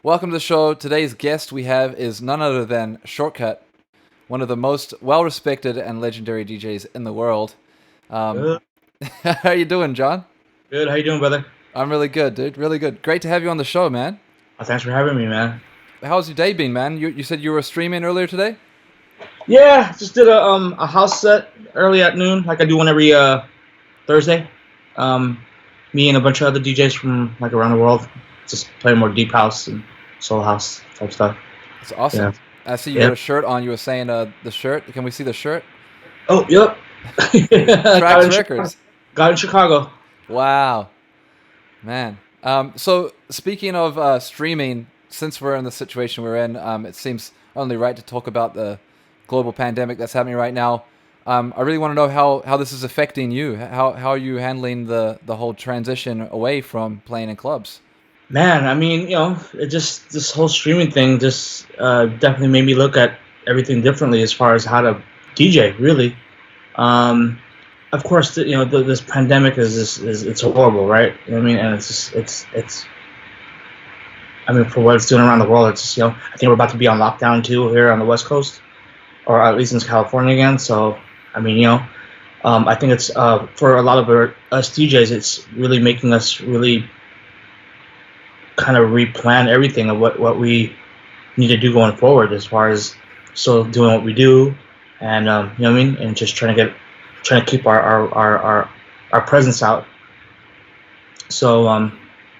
Welcome to the show. Today's guest we have is none other than Shortkut, one of the most well-respected and legendary DJs in the world. Um, Good. how you doing, John? Good. How you doing, brother? I'm really good, dude. Really good. Great to have you on the show, man. Thanks for having me, man. How's your day been, man? You said you were streaming earlier today? Yeah, just did a house set early at noon, like I do one every Thursday. Um, Me and a bunch of other DJs from like around the world, just playing more deep house and soul house type stuff. It's awesome. Yeah. I see you got Yeah. a shirt on. You were saying the shirt. Can we see the shirt? Oh, yep. Tracks Records. Got in Chicago. Wow, man. So speaking of streaming, since we're in the situation we're in, it seems only right to talk about the global pandemic that's happening right now. I really want to know how this is affecting you. How are you handling the whole transition away from playing in clubs? Man, I mean, it just this whole streaming thing just definitely made me look at everything differently as far as how to DJ. Really, um, of course, this pandemic is it's horrible, right? You know what I mean, and it's just it's. I mean, for what it's doing around the world, it's just, I think we're about to be on lockdown too here on the West Coast, or at least in California again. So, I mean, I think it's for a lot of us DJs, it's really making us really kind of replan everything of what we need to do going forward as far as still doing what we do, and you know what I mean, and just trying to keep our presence out. So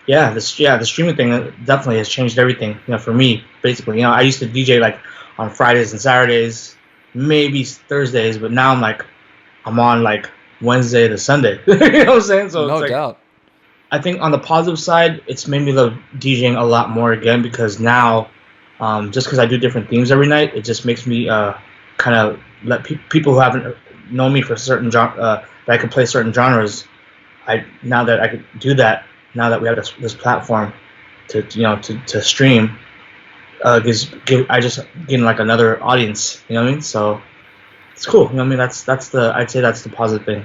the streaming thing definitely has changed everything. For me, basically, I used to DJ like on Fridays and Saturdays, maybe Thursdays, but now I'm on like Wednesday to Sunday. You know what I'm saying? So No it's like, doubt. I think on the positive side, it's made me love DJing a lot more again because now, just because I do different themes every night, it just makes me kind of let people who haven't known me for certain that I can play certain genres. Now that I could do that, now that we have this platform to stream, I just getting like another audience. You know what I mean? So it's cool. You know what I mean? I'd say that's the positive thing.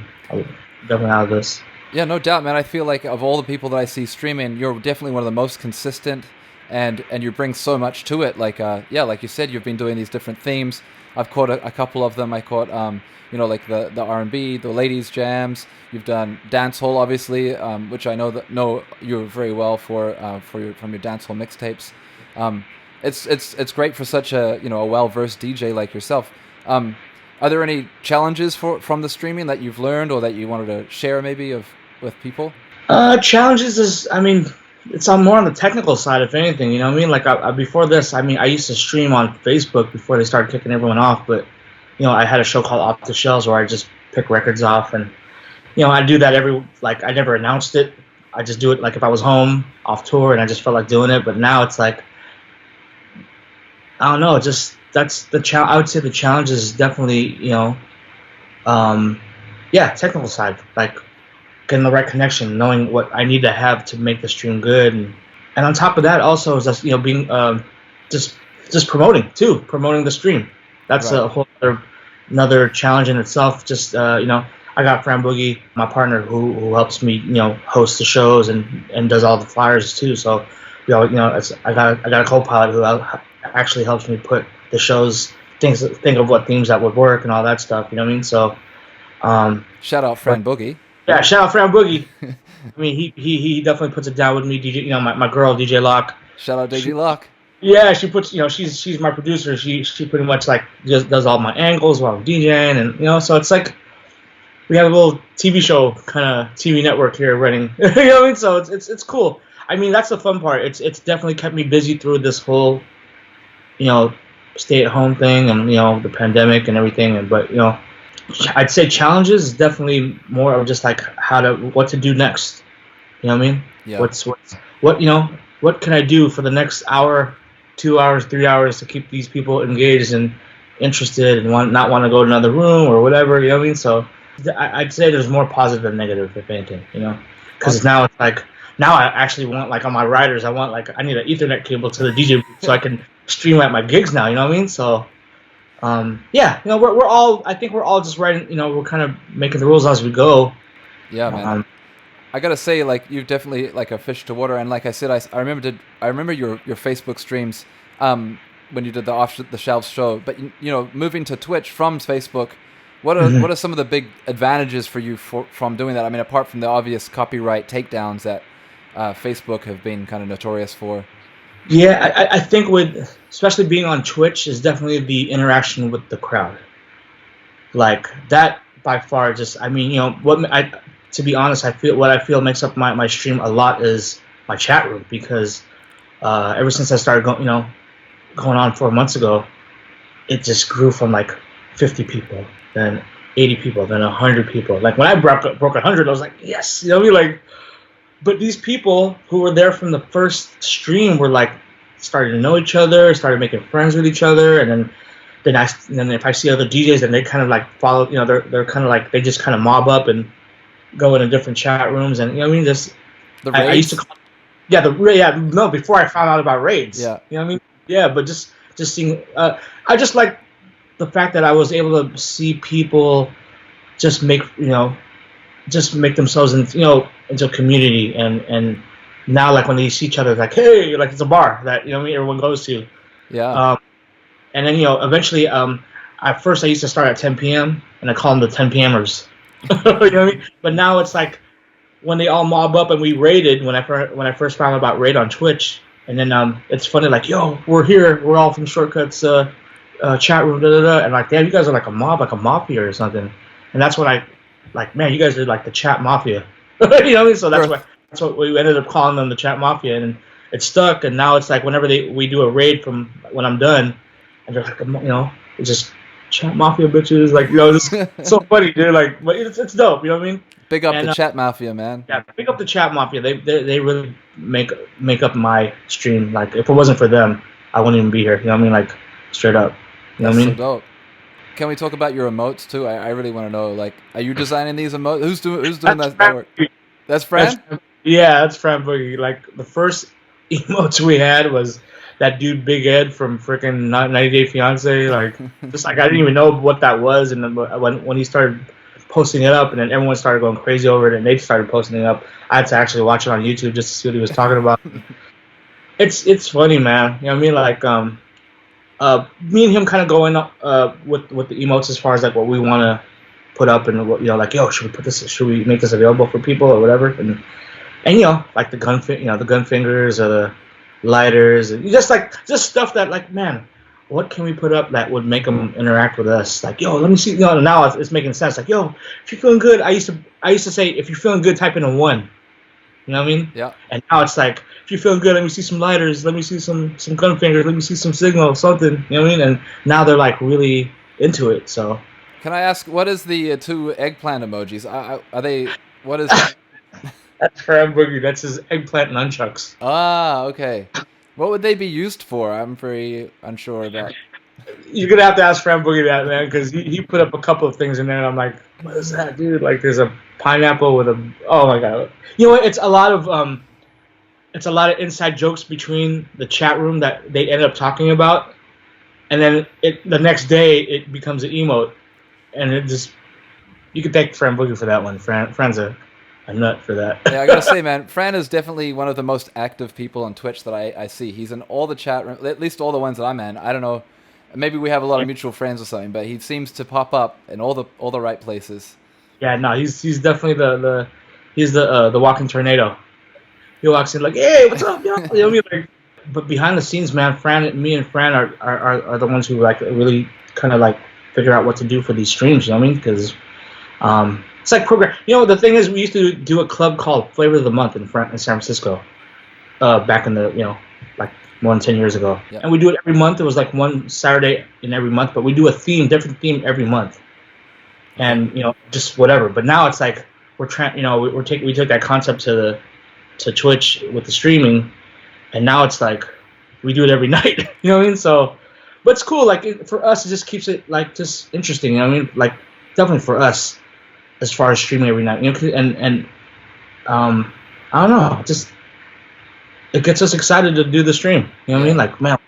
Definitely out of this. Yeah, no doubt, man. I feel like of all the people that I see streaming, you're definitely one of the most consistent, and you bring so much to it. Like like you said, you've been doing these different themes. I've caught a couple of them. I caught like the R&B, the ladies jams. You've done dancehall, obviously, which I know you very well from your dancehall mixtapes. It's great for such a well-versed DJ like yourself. Are there any challenges from the streaming that you've learned or that you wanted to share maybe with people? Challenges is, I mean, it's on more on the technical side, if anything. You know what I mean? Like before this, I mean, I used to stream on Facebook before they started kicking everyone off. But I had a show called Off the Shelves where I just pick records off, and I do that I never announced it. I just do it like if I was home off tour and I just felt like doing it. But now it's like, I don't know. Just that's the challenge. I would say the challenge is definitely technical side, like getting the right connection, knowing what I need to have to make the stream good, and on top of that, also is just being just promoting the stream. That's Right. a whole another challenge in itself. Just I got Fran Boogie, my partner, who helps me host the shows and does all the flyers too. So I got a co-pilot who actually helps me put the shows, think of what themes that would work and all that stuff. You know what I mean? So. Shout out Fran Boogie. Yeah, shout out Fran Boogie. I mean, he definitely puts it down with me. DJ, my girl DJ Locke. Shout out DJ Locke. Yeah, she puts, she's my producer. She pretty much like just does all my angles while I'm DJing, and so it's like we have a little TV show kind of TV network here running. You know what I mean? So it's cool. I mean, that's the fun part. It's definitely kept me busy through this whole stay at home thing and the pandemic and everything. But I'd say challenges is definitely more of just like what to do next. You know what I mean? Yeah. What can I do for the next hour, 2 hours, 3 hours to keep these people engaged and interested and not want to go to another room or whatever. You know what I mean? So I'd say there's more positive than negative, if anything. Because now it's like now I actually want like on my riders I need an Ethernet cable to the DJ booth so I can stream at my gigs now. You know what I mean? So. We're all. I think we're all just writing. We're kind of making the rules as we go. Yeah, man. I gotta say, like you've definitely like a fish to water, and like I said, I remember your Facebook streams when you did the off the shelves show. But you know, moving to Twitch from Facebook, Mhm. what are some of the big advantages for you from doing that? I mean, apart from the obvious copyright takedowns that Facebook have been kind of notorious for. Yeah, I think with especially being on Twitch is definitely the interaction with the crowd. Like that by far just I mean, what I to be honest, I feel makes up my stream a lot is my chat room because ever since I started going on 4 months ago, it just grew from like 50 people, then 80 people, then 100 people. Like when I broke 100, I was like, yes, you know what I mean? Like, but these people who were there from the first stream were like started to know each other, started making friends with each other, and then if I see other DJs, then they kind of like follow. They're kind of like they just kind of mob up and go into different chat rooms, and you know what I mean. Just The I used to raids. call, yeah yeah no before I found out about raids. Yeah. You know what I mean? Yeah, but just seeing I just like the fact that I was able to see people just make themselves into a community and now like when they see each other it's like hey like it's a bar that you know what I mean everyone goes to. Yeah. Um, and then eventually at first I used to start at 10 p.m. and I call them the 10 p.m.ers. You know what I mean? But now it's like when they all mob up and we raided when I first found out about raid on Twitch, and then it's funny like yo we're here we're all from Shortkut's chat room and like damn you guys are like a mob like a mafia or something, and that's when I like man you guys are like the chat mafia. You know what I mean? So that's what we ended up calling them, the chat mafia, and it stuck, and now it's like whenever we do a raid from when I'm done and they're like it's just chat mafia bitches like it's so funny dude like but it's dope, you know what I mean? Big up And the chat mafia, man. yeah, pick up the chat mafia. They really make up my stream. Like if it wasn't for them, I wouldn't even be here. You know what I mean? Like straight up. You know That's what I so mean? dope. Can we talk about your emotes too? I really want to know. Like, are you designing these emotes? Who's doing That's that Fran work? Boogie. That's That's Fran. yeah, that's Fran Boogie. Like the first emotes we had was that dude Big Ed from freaking 90 Day Fiance. Like just like I didn't even know what that was, and then when he started posting it up, and then everyone started going crazy over it, and they started posting it up. I had to actually watch it on YouTube just to see what he was talking about. It's funny, man. You know what I mean? Like me and him kind of going up with the emotes as far as like what we want to put up and what like yo should we make this available for people or whatever and like the the gun fingers or the lighters and just stuff that like man what can we put up that would make them interact with us like yo let me see now it's making sense like yo if you're feeling good I used to say if you're feeling good type in a 1. You know what I mean? Yeah. And now it's like, if you're feeling good, let me see some lighters, let me see some gun fingers, let me see some signal, something. You know what I mean? And now they're like really into it. So Can I ask what is the two eggplant emojis? Are they? What is? that's Fran Boogie. That's his eggplant nunchucks. Ah, okay. What would they be used for? I'm very unsure about. You're gonna have to ask Fran Boogie that, man, because he put up a couple of things in there, and I'm like, what is that, dude? Like, there's a pineapple with a. Oh my god! You know what? It's a lot of inside jokes between the chat room that they end up talking about, and then the next day it becomes an emote, and it just you can thank Fran Boogie for that one. Fran's a nut for that. Yeah, I gotta say, man, Fran is definitely one of the most active people on Twitch that I see. He's in all the chat rooms, at least all the ones that I'm in. I don't know, maybe we have a lot of mutual friends or something, but he seems to pop up in all the right places. Yeah, no, he's definitely the walking tornado. He walks in like, hey, what's up, yo? You know what I mean? Like, but behind the scenes, man, me and Fran are the ones who like really kind of like figure out what to do for these streams. You know what I mean? Because it's like program. The thing is, we used to do a club called Flavor of the Month in San Francisco, back in the like more than 10 years ago, Yeah. and we do it every month. It was like one Saturday in every month, but we do a different theme every month, and just whatever. But now it's like we're trying. We took that concept to Twitch with the streaming, and now it's like we do it every night. You know what I mean? So, but it's cool. Like for us, it just keeps it like just interesting. You know what I mean? Like definitely for us, as far as streaming every night. And I don't know, just it gets us excited to do the stream. You know what I mean? Like man,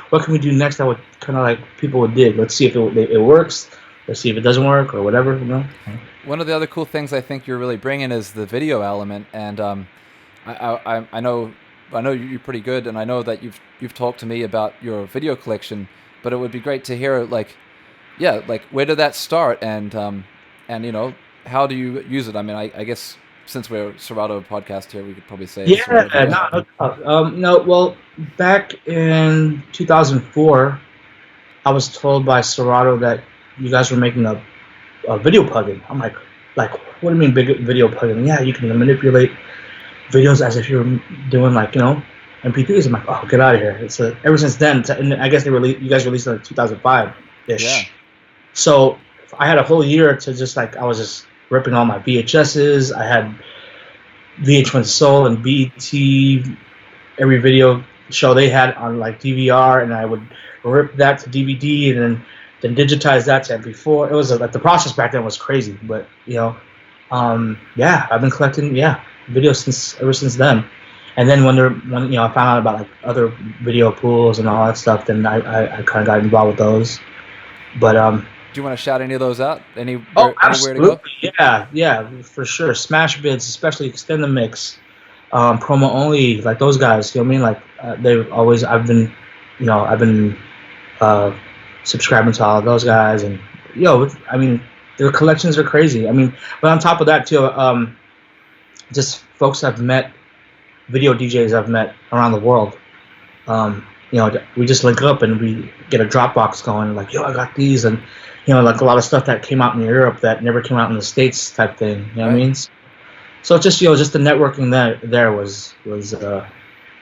what can we do next that would kind of like people would dig? Let's see if it works. Let's see if it doesn't work or whatever. One of the other cool things I think you're really bringing is the video element, and I know you're pretty good, and I know that you've talked to me about your video collection, but it would be great to hear like, yeah, like where did that start, and how do you use it? I mean, I guess since we're Serato podcast here, we could probably say Yeah, Serato. no, no. Well, back in 2004, I was told by Serato that you guys were making a video plugin. I'm like, what do you mean big video plugin? Yeah, you can manipulate videos as if you're doing like MP3s. I'm like, oh, get out of here. It's ever since then, and I guess you guys released it in like 2005 ish. Yeah. So I had a whole year to just like I was just ripping all my VHSs. I had VH1 Soul and BET, every video show they had on like DVR, and I would rip that to DVD and then digitize that to MP4. It was like the process back then was crazy, but yeah, I've been collecting videos ever since then. And then when I found out about like other video pools and all that stuff, then I kind of got involved with those. But do you want to shout any of those out? Anywhere to go? Yeah, for sure. Smash Bids, especially Extend the Mix, Promo Only, like those guys. You know what I mean? Like I've been subscribing to all of those guys, and I mean, their collections are crazy. I mean, but on top of that too, just folks I've met, video DJs I've met around the world. We just link up and we get a Dropbox going, like, I got these, and like a lot of stuff that came out in Europe that never came out in the States type thing. You know what I mean? So just just the networking there was it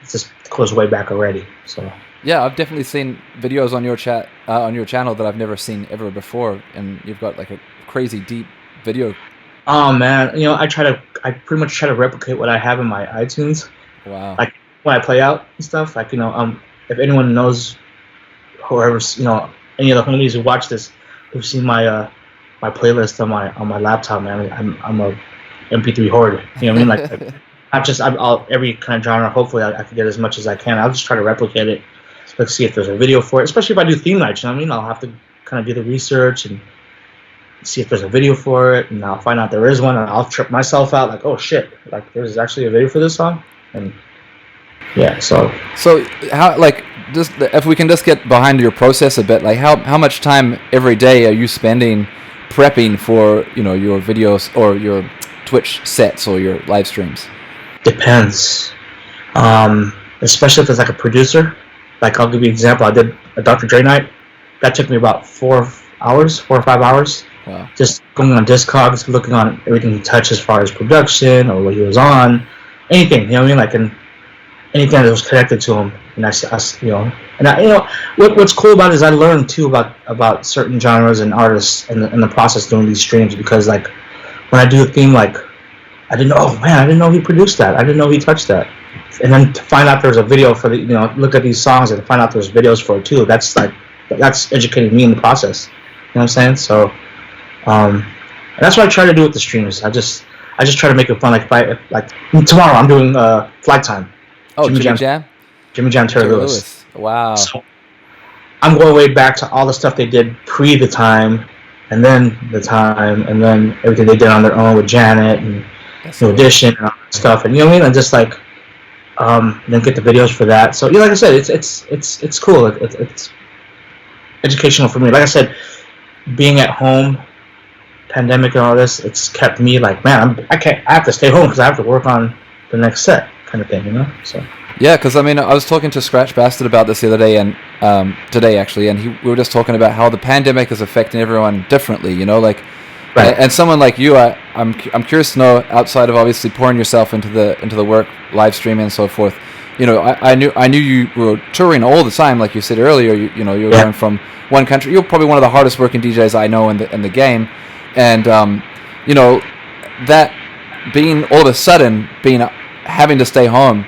just goes way back already. So yeah, I've definitely seen videos on your channel that I've never seen ever before, and you've got like a crazy deep video. Oh man, I pretty much try to replicate what I have in my iTunes. Wow. Like when I play out and stuff, like if anyone knows, whoever's any of the homies who watch this, who've seen my my playlist on my laptop, man, I'm a MP3 hoarder. You know what I mean? Like I'll every kind of genre. Hopefully, I can get as much as I can. I'll just try to replicate it. Let's see if there's a video for it. Especially if I do theme nights. You know what I mean? I'll have to kind of do the research and see if there's a video for it, and I'll find out there is one, and I'll trip myself out like, oh shit, like there's actually a video for this song, and yeah. So how, like, just if we can just get behind your process a bit, like how much time every day are you spending prepping for your videos or your Twitch sets or your live streams? Depends. Especially if it's like a producer. Like I'll give you an example. I did a Dr. Dre night. That took me about 4 or 5 hours. Wow. Just going on Discogs, looking on everything he touched as far as production or what he was on, anything. You know what I mean? Like anything that was connected to him. And what's cool about it is I learned too about certain genres and artists in the process doing these streams, because like when I do a theme, like I didn't know he produced that. I didn't know he touched that. And then to find out there's a video for look at these songs and find out there's videos for it too. That's educating me in the process. You know what I'm saying? So, and that's what I try to do with the streams. I just try to make it fun. Like tomorrow I'm doing Flight Time. Oh, Jimmy Jam, Terry Lewis. Wow. So I'm going way back to all the stuff they did pre the time, and then the time, and then everything they did on their own with Janet and Audition and all that stuff. And you know what I mean? And just like then get the videos for that. So like I said, it's cool. It's educational for me. Like I said, being at home, pandemic and all this, it's kept me like, man, I have to stay home because I have to work on the next set, kind of thing, So yeah, because I mean, I was talking to Scratch Bastard about this the other day, and today actually, and we were just talking about how the pandemic is affecting everyone differently, like. Right. And someone like you, I'm curious to know, outside of obviously pouring yourself into the work, live streaming and so forth. I knew you were touring all the time, like you said earlier. You were going from one country. You're probably one of the hardest working DJs I know in the game, and that being all of a sudden having to stay home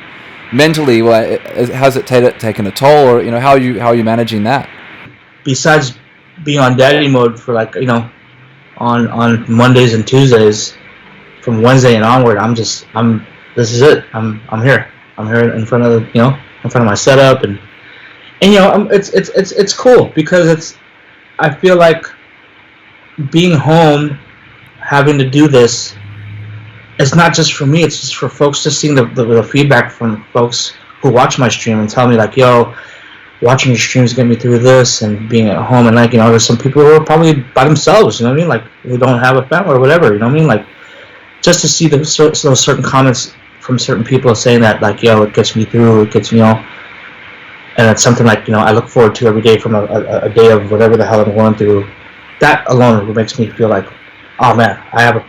mentally, has it taken a toll, or how are you managing that? Besides being on daddy mode for like on Mondays and Tuesdays, from Wednesday and onward, this is it. I'm here. I'm here in front of in front of my setup, and it's cool because I feel like being home having to do this, it's not just for me. It's just for folks, just seeing the feedback from folks who watch my stream and tell me like, yo, watching your streams get me through this, and being at home, and like, there's some people who are probably by themselves, you know what I mean, like who don't have a family or whatever, you know what I mean, like just to see those certain comments from certain people saying that like, yo, it gets me through, it gets, and it's something like, I look forward to every day from a day of whatever the hell I'm going through. That alone makes me feel like, oh man, I have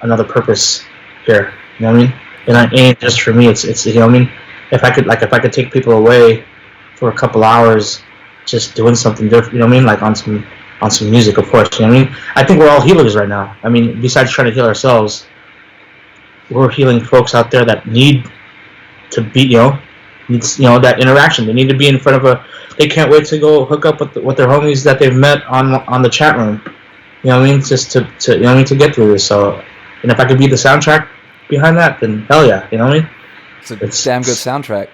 another purpose here, you know what I mean, and it ain't just for me. It's you know what I mean. If I could take people away for a couple hours, just doing something different, you know what I mean, like on some music, of course, you know what I mean. I think we're all healers right now. I mean, besides trying to heal ourselves, we're healing folks out there that need to be, needs, that interaction. They need to be in front of they can't wait to go hook up with their homies that they've met on the chat room. You know what I mean? Just to you know what I mean, to get through this. So, and if I could be the soundtrack behind that, then hell yeah, you know what I mean? It's a damn good soundtrack.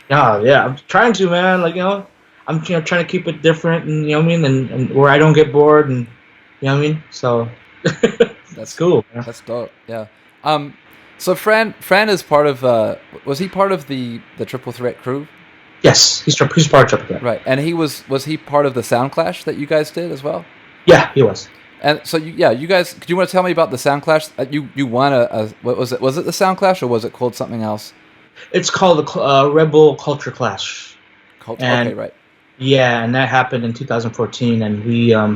Yeah, I'm trying to, man. Like, I'm trying to keep it different, and you know what I mean, and where I don't get bored, and you know what I mean. So that's cool. Man. That's dope. Yeah. So Fran is part of. Was he part of the Triple Threat crew? Yes, he's part of Triple Threat. Right, and was he part of the Soundclash that you guys did as well? Yeah, he was. And so you guys, do you want to tell me about the Soundclash? You won what was it? Was it the Soundclash or was it called something else? It's called the Rebel Culture Clash. Okay, right. Yeah, and that happened in 2014, and we, I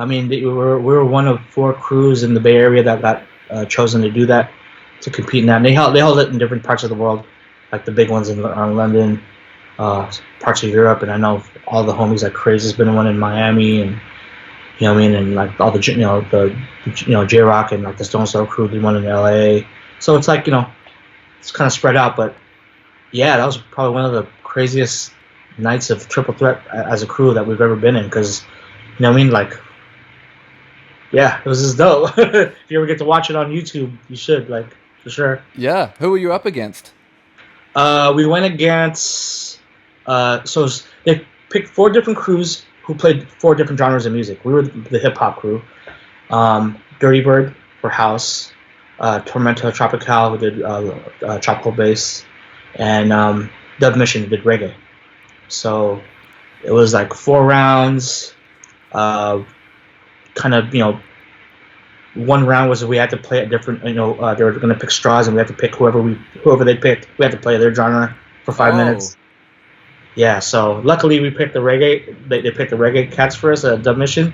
mean, we were one of 4 crews in the Bay Area that got chosen to do that, to compete in that. And they held it in different parts of the world, like the big ones in London, parts of Europe, and I know all the homies like Crazy's been one in Miami, and you know what I mean, and like all the J Rock and like the Stone Sour crew did one in LA. So it's like, it's kind of spread out, but yeah, that was probably one of the craziest nights of Triple Threat as a crew that we've ever been in, because you know what I mean, like, yeah, it was just dope. If you ever get to watch it on YouTube, you should, like, for sure. Yeah, who were you up against? We went against so they picked 4 different crews who played 4 different genres of music. We were the hip hop crew. Dirty Bird for house, Tormento Tropical, who did tropical bass, and Dub Mission, who did reggae. So it was like 4 rounds. Kind of, one round was we had to play a different, they were going to pick straws, and we had to pick whoever they picked. We had to play their genre for 5 minutes. Yeah, so luckily we picked the reggae. They picked the reggae cats for us at Dub Mission,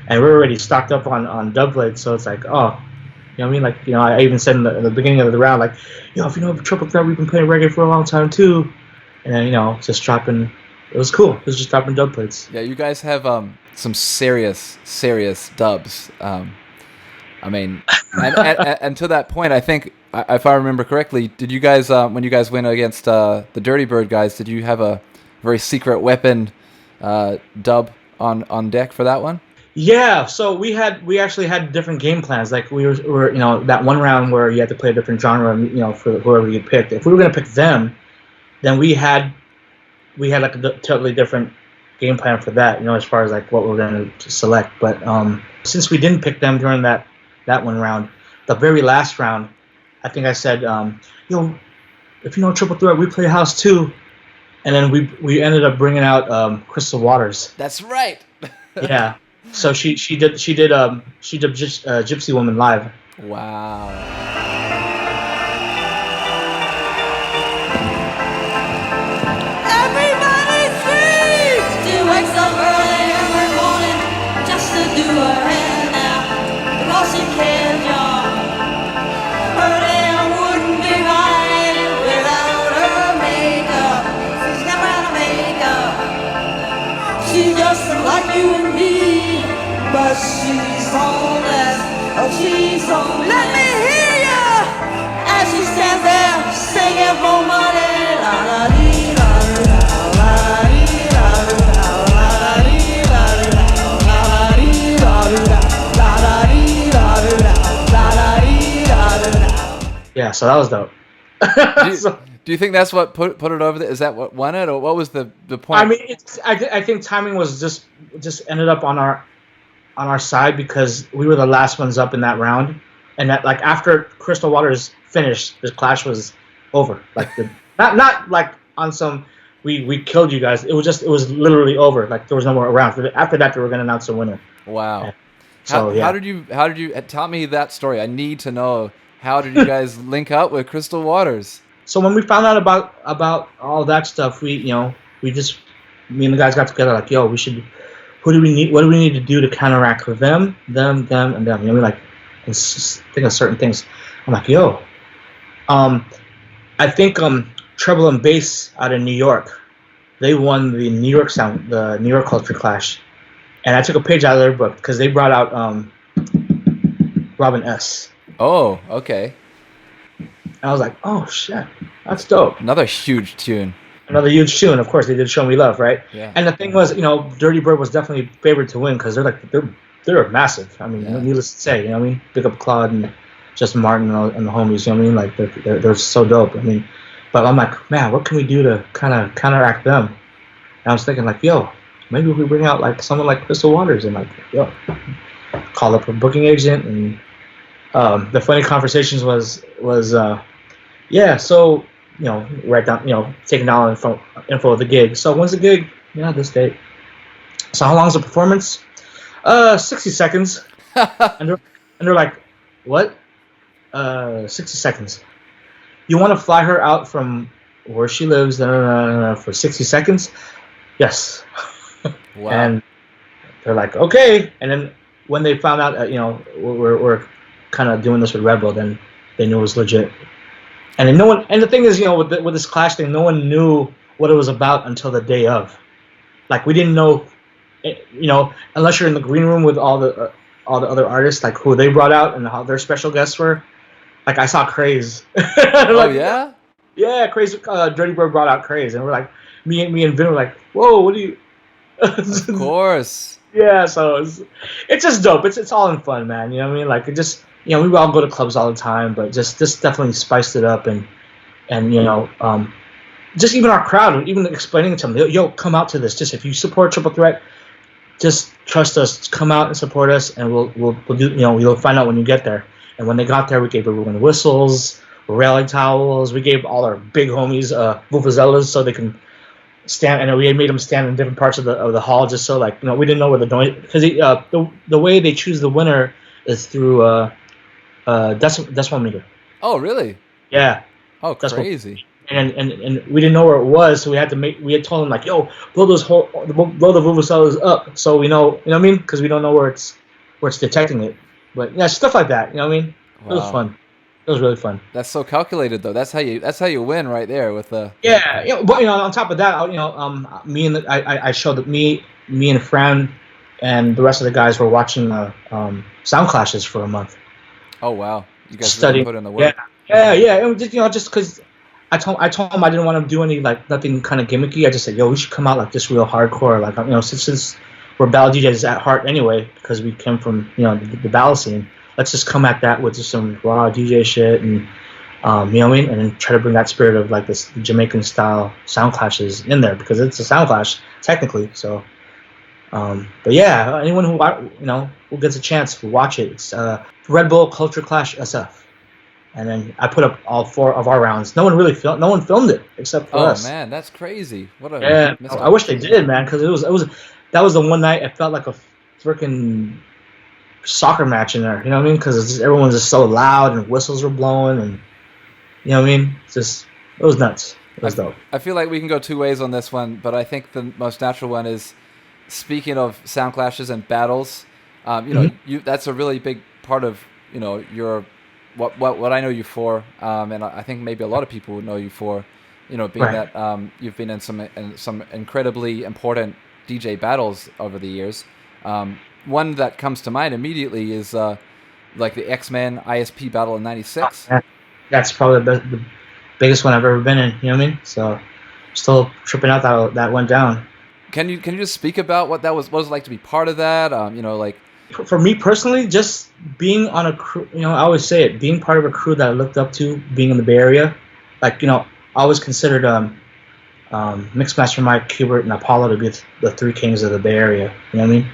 and we were already stocked up on dub blades. So it's like, oh, you know what I mean? Like, I even said in the beginning of the round, like, if you know Triple Threat, we've been playing reggae for a long time too. And then, just dropping. It was cool. It was just dropping dub plates. Yeah, you guys have some serious dubs. I mean, and to that point, I think, if I remember correctly, did you guys, when you guys went against the Dirty Bird guys, did you have a very secret weapon dub on deck for that one? Yeah, so we actually had different game plans. Like we were that one round where you had to play a different genre, for whoever you picked. If we were gonna pick them, then we had like a totally different game plan for that, as far as like what we were gonna select. But since we didn't pick them during that one round, the very last round, I think I said, if you know Triple Threat, we play house too. And then we ended up bringing out Crystal Waters. That's right. Yeah. So she did Gypsy Woman live. Wow. Everybody sleeps. She wakes up early every morning just to do her hair now because she cares, y'all. Her hair wouldn't be right without her makeup. She's never out of makeup. She's just like you and me, but she's homeless. Oh, she's homeless. Let me hear ya as she stands there singing for money. La la dee la la la dee la la la dee la la dee la la dee la. Yeah, so that was dope. Do you think that's what put it over there? Is that what won it, or what was the point? I mean, I think timing was just ended up on on our side because we were the last ones up in that round, and that like after Crystal Waters finished, the clash was over. Like the not like on some we killed you guys. It was literally over. Like there was no more rounds. After that, they were gonna announce a winner. Wow. And so How did you tell me that story? I need to know. How did you guys link up with Crystal Waters? So when we found out about all that stuff, we just me and the guys got together like, yo, we should. What do we need to do to counteract them, and them? You know, we like think of certain things. I'm like, yo, I think Treble and Bass out of New York, they won the New York Culture Clash, and I took a page out of their book because they brought out Robin S. Oh, okay. And I was like, oh shit, that's dope. Another huge tune. Another huge tune. Of course, they did "Show Me Love," right? Yeah. And the thing was, Dirty Bird was definitely favored to win because they're massive. I mean, needless to say, you know what I mean? Big up Claude and Justin Martin and the homies. You know what I mean? Like they're so dope. I mean, but I'm like, man, what can we do to kind of counteract them? And I was thinking like, yo, maybe we bring out like someone like Crystal Waters and like, yo, call up a booking agent. And the funny conversations was yeah, so. Write down, taking down info of the gig. So when's the gig? Yeah, this date. So how long is the performance? 60 seconds. and they're like, what? 60 seconds. You want to fly her out from where she lives for 60 seconds? Yes. Wow. And they're like, okay. And then when they found out, we're kind of doing this with Red Bull, then they knew it was legit. And then no one. And the thing is, with this clash thing, no one knew what it was about until the day of. Like we didn't know, unless you're in the green room with all the other artists, like who they brought out and how their special guests were. Like I saw Craze. Oh yeah. Yeah, Craze. Dirty Bird brought out Craze, and we're like, me and Vin were like, whoa, what do you? Of course. Yeah, so it's just dope. It's all in fun, man. You know what I mean? Like it just. We all go to clubs all the time, but just this definitely spiced it up, and just even our crowd, even explaining it to them, yo, come out to this. Just if you support Triple Threat, just trust us, come out and support us, and we'll do. You'll find out when you get there. And when they got there, we gave everyone whistles, rally towels. We gave all our big homies vuvuzelas so they can stand, and we made them stand in different parts of the hall, just so we didn't know where the noise, because the way they choose the winner is through. Decimal meter. Oh, really? Yeah. Oh, crazy. And we didn't know where it was, so we had told them like, yo, blow the vuvuzelas up, so we know, you know what I mean? Because we don't know where it's detecting it. But yeah, stuff like that. You know what I mean? Wow. It was fun. It was really fun. That's so calculated, though. That's how you win right there with the. Yeah, but on top of that, I showed that me and Fran and the rest of the guys were watching Soundclashes for a month. Oh wow! You guys studying, really put in the work. Yeah. It was just because I told him I didn't want to do any nothing kind of gimmicky. I just said, yo, we should come out just real hardcore. Since we're battle DJs at heart anyway, because we came from the battle scene. Let's just come at that with just some raw DJ shit and you know what I mean, and then try to bring that spirit of this Jamaican style sound clashes in there, because it's a sound clash technically. So. But yeah, anyone who gets a chance to watch it, it's Red Bull Culture Clash SF, and then I put up all 4 of our rounds. No one filmed it except for us. Oh man, that's crazy! What a I wish they did, man, because that was the one night it felt like a freaking soccer match in there. You know what I mean? Because everyone's just so loud and whistles were blowing, and you know what I mean. It was nuts. It was dope. I feel like we can go 2 ways on this one, but I think the most natural one is. Speaking of sound clashes and battles, that's a really big part of your what I know you for, and I think maybe a lot of people would know you for, being right. that you've been in some incredibly important DJ battles over the years. One that comes to mind immediately is the X-Men ISP battle in '96. That's probably the biggest one I've ever been in. You know what I mean? So, still tripping out that went down. Can you just speak about what was it like to be part of that? For me personally, just being on a crew. I always say it, being part of a crew that I looked up to, being in the Bay Area. I always considered Mixmaster Mike, Hubert, and Apollo to be the 3 kings of the Bay Area. You know what I mean?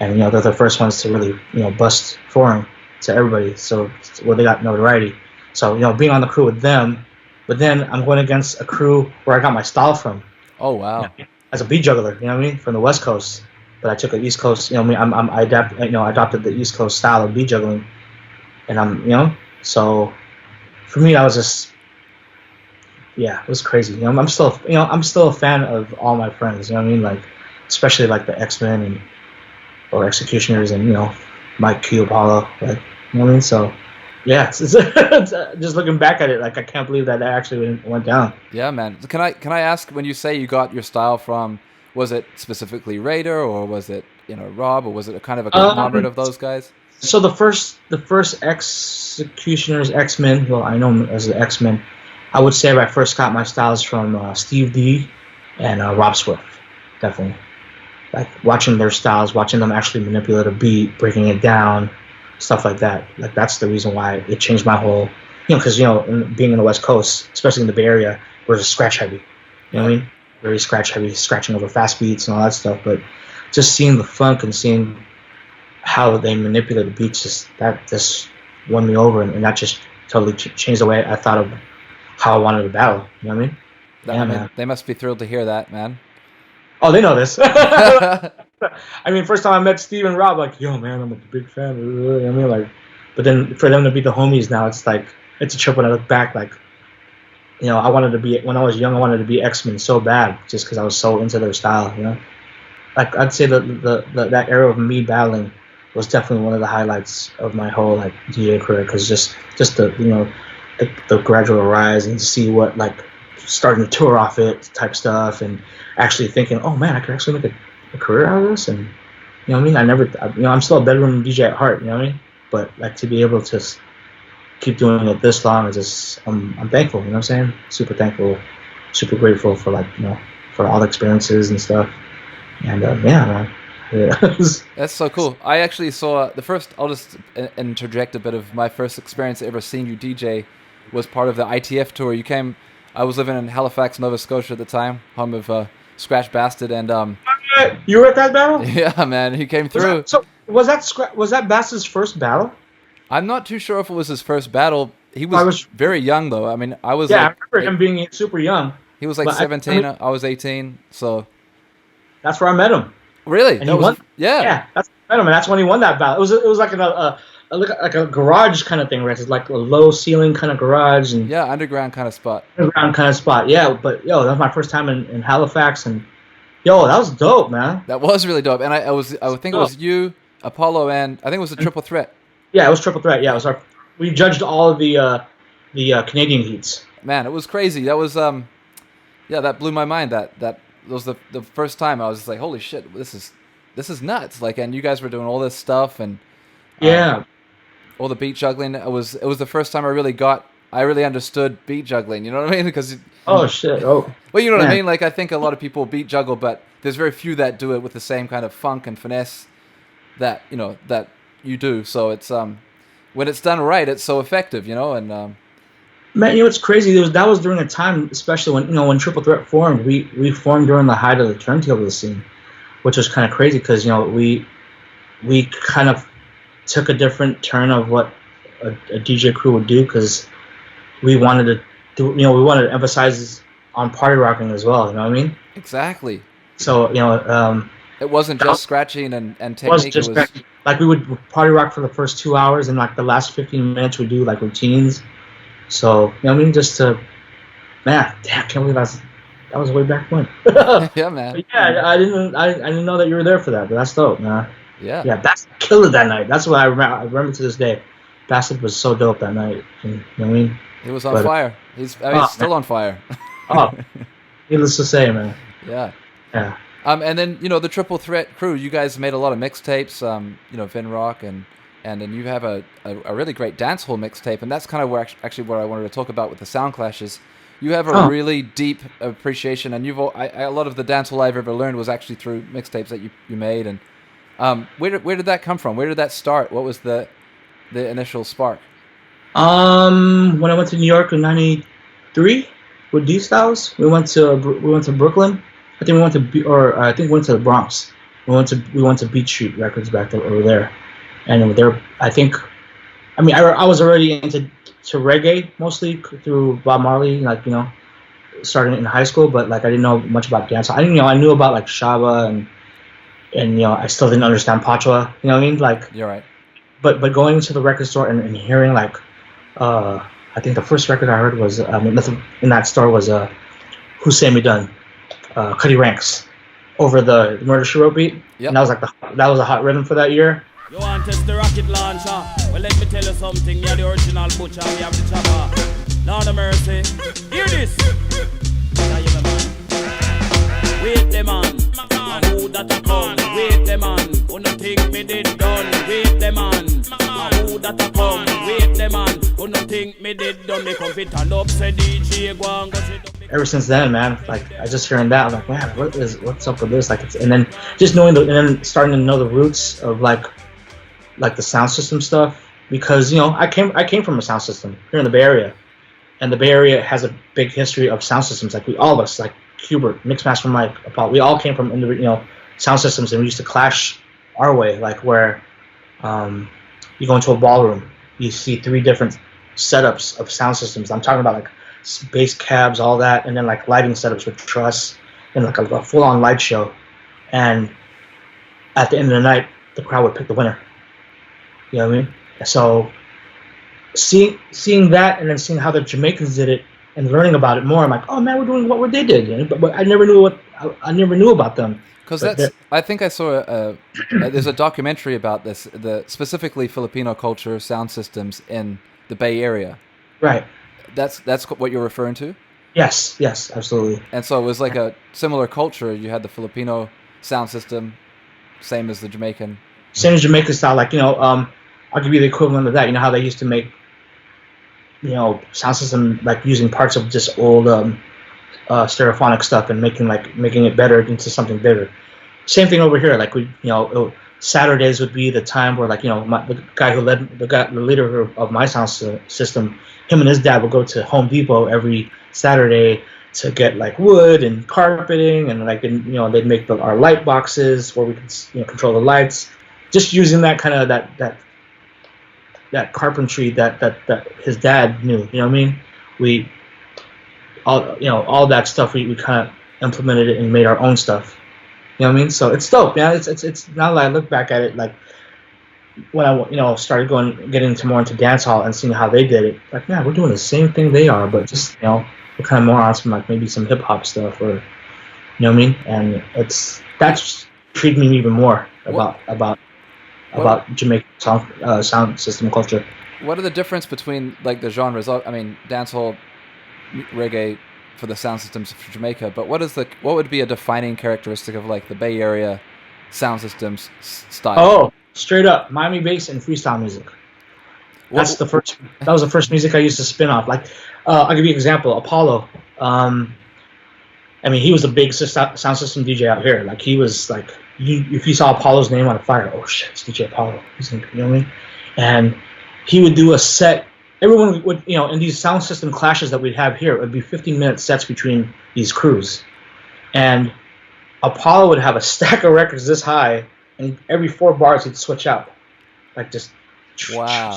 and they're the first ones to really bust foreign to everybody. So where they got notoriety. So being on the crew with them, but then I'm going against a crew where I got my style from. Oh wow. As a beat juggler, you know what I mean, from the West Coast, but I took an East Coast. I adopted the East Coast style of beat juggling, and so for me, I was just, it was crazy. I'm still a fan of all my friends. You know what I mean, like especially like the X-Men and or Executioners and Mike Q, Apollo, like you know what I mean. So yeah, it's just looking back at it, like I can't believe that actually went down. Yeah, man. Can I ask, when you say you got your style from, was it specifically Raider, or was it Rob, or was it a kind of a conglomerate of those guys? So the first Executioners, X-Men, well, I know them as the X-Men. I would say I first got my styles from Steve D and Rob Swift, definitely. Like watching their styles, watching them actually manipulate a beat, breaking it down, stuff like that. Like that's the reason why it changed my whole, because being in the West Coast, especially in the Bay Area, we're just scratch heavy. You know what I mean? Very scratch heavy, scratching over fast beats and all that stuff. But just seeing the funk and seeing how they manipulate the beats, that just won me over, and that just totally changed the way I thought of how I wanted to battle. You know what I mean? Man. They must be thrilled to hear that, man. Oh, they know this. I mean, first time I met Steve and Rob, like, yo, man, I'm a big fan. You know what I mean? Like, but then for them to be the homies now, it's like, it's a trip when I look back. Like, I wanted to be, when I was young, I wanted to be X-Men so bad, just because I was so into their style. Like I'd say that era of me battling was definitely one of the highlights of my whole like DJ career, because just the the gradual rise and to see what like starting to tour off it type stuff, and actually thinking, oh man, I could actually make a career out of this. And what I mean, I'm still a bedroom DJ at heart, you know what I mean, but like to be able to keep doing it this long is just, I'm thankful, you know what I'm saying, super thankful, super grateful for like for all the experiences and stuff. And man. Yeah. That's so cool. I actually saw I'll just interject a bit of my first experience ever seeing you DJ was part of the ITF tour. You came, I was living in Halifax, Nova Scotia at the time, home of Scratch Bastard, and you were at that battle? Yeah, man, he came through. Was that Bastard's first battle? I'm not too sure if it was his first battle. He was very young though. I mean, I was I remember him being super young. He was like 17. I was 18, so that's where I met him. Really? And he won. Yeah, that's where I met him, and that's when he won that battle. It was like a garage kind of thing, where it's like a low ceiling kind of garage, and underground kind of spot. Yeah. But that was my first time in Halifax, and that was dope, man. That was really dope, and I think it was you, Apollo, and I think it was a triple threat. Yeah, it was triple threat. Yeah, it was we judged all of the Canadian heats. Man, it was crazy. That was that blew my mind. That was the first time I was just like, holy shit, this is nuts. Like, and you guys were doing all this stuff and all the beat juggling. It was the first time I really understood beat juggling. You know what I mean? Because well, you know what I mean. Like, I think a lot of people beat juggle, but there's very few that do it with the same kind of funk and finesse that that you do. So it's when it's done right, it's so effective. And man, it's crazy. That was during a time, especially when Triple Threat formed. We formed during the height of the turntable scene, which was kind of crazy because we kind of took a different turn of what a DJ crew would do, because we wanted to do, we wanted to emphasize on party rocking as well. You know what I mean? Exactly. So it wasn't just scratching and technique. It was like we would party rock for the first 2 hours, and like the last 15 minutes we'd do like routines. So, what I mean, just to, man, damn, can't believe that was way back when. Yeah, man. But yeah, I didn't know that you were there for that, but that's dope, man. Yeah. Yeah, Bastard killed it that night. That's what I remember to this day. Bastard was so dope that night. You know what I mean? He was on fire. He's still on fire. Needless to say, man. Yeah. Yeah. And then the Triple Threat crew, you guys made a lot of mixtapes. Vin Rock and then you have a really great dancehall mixtape, and that's kind of where actually what I wanted to talk about with the Soundclashes. You have a really deep appreciation, and a lot of the dancehall I've ever learned was actually through mixtapes that you made. And where did that come from? Where did that start? What was the initial spark? When I went to New York in '93 with D Styles, we went to Brooklyn. I think we went to the Bronx, We went to Beat Street Records back there, over there, and there I was already into reggae mostly through Bob Marley, like starting in high school, but like I didn't know much about dance. I knew about like Shaba and I still didn't understand Patois. You know what I mean? Like, You're right. but going to the record store and hearing like, I think the first record I heard was in that store was Hussein Midun, Cuddy Ranks, over the Murder She Wrote beat. Yep. And that was like that was a hot rhythm for that year. You want to test the rocket launcher? Well, let me tell you something. You're the original butcher. We have the chopper. Lord of mercy. Hear this. Wait the man. Who that a come? Wait the man. Who no think me did done? Wait the man. Who that a come? Wait the man. Who no think me did done? Me come fit and up. Say DJ go and go sit up. Ever since then, man, like I just hearing that, I'm like, man, what's up with this? Like, and then just knowing and then starting to know the roots of like the sound system stuff, because I came from a sound system here in the Bay Area, and the Bay Area has a big history of sound systems. Like all of us, like Hubert, Mixmaster Mike, Apollo, we all came from sound systems, and we used to clash our way. Like where you go into a ballroom, you see 3 different setups of sound systems. I'm talking about like bass cabs, all that, and then like lighting setups with truss, and like a full-on light show. And at the end of the night, the crowd would pick the winner. You know what I mean? So seeing that, and then seeing how the Jamaicans did it, and learning about it more, I'm like, oh man, we're doing what they did. But I never knew about them. Because I think I saw there's a documentary about this, the specifically Filipino culture sound systems in the Bay Area. Right. That's what you're referring to? Yes, absolutely. And so it was like a similar culture. You had the Filipino sound system, same as the Jamaican. Same as Jamaican style, like I'll give you the equivalent of that. You know how they used to make, sound system like using parts of just old stereophonic stuff and making it better into something bigger. Same thing over here. Like Saturdays would be the time where the leader of my sound system, him and his dad would go to Home Depot every Saturday to get like wood and carpeting, and they'd make our light boxes where we could control the lights. Just using that kind of that carpentry that his dad knew. You know what I mean? We all that stuff we kind of implemented it and made our own stuff. You know what I mean? So it's dope, man. It's now that I look back at it, like when I started getting more into dance hall and seeing how they did it, like, yeah, we're doing the same thing they are, but just we're kind of more on some like maybe some hip hop stuff, or you know what I mean? And that's intrigued me even more about Jamaican sound system culture. What are the difference between like the genres? I mean, dancehall, reggae for the sound systems for Jamaica, but what would be a defining characteristic of like the Bay Area sound systems style? Oh, straight up Miami bass and freestyle music. That was the first music I used to spin off. Like, I'll give you an example. Apollo. I mean, he was a big sound system DJ out here. Like, he was like, if you saw Apollo's name on a flyer, oh shit, it's DJ Apollo. You know what I mean? And he would do a set. Everyone would, in these sound system clashes that we'd have here, it would be 15-minute sets between these crews. And Apollo would have a stack of records this high, and every 4 bars he'd switch out. Like, just... Wow.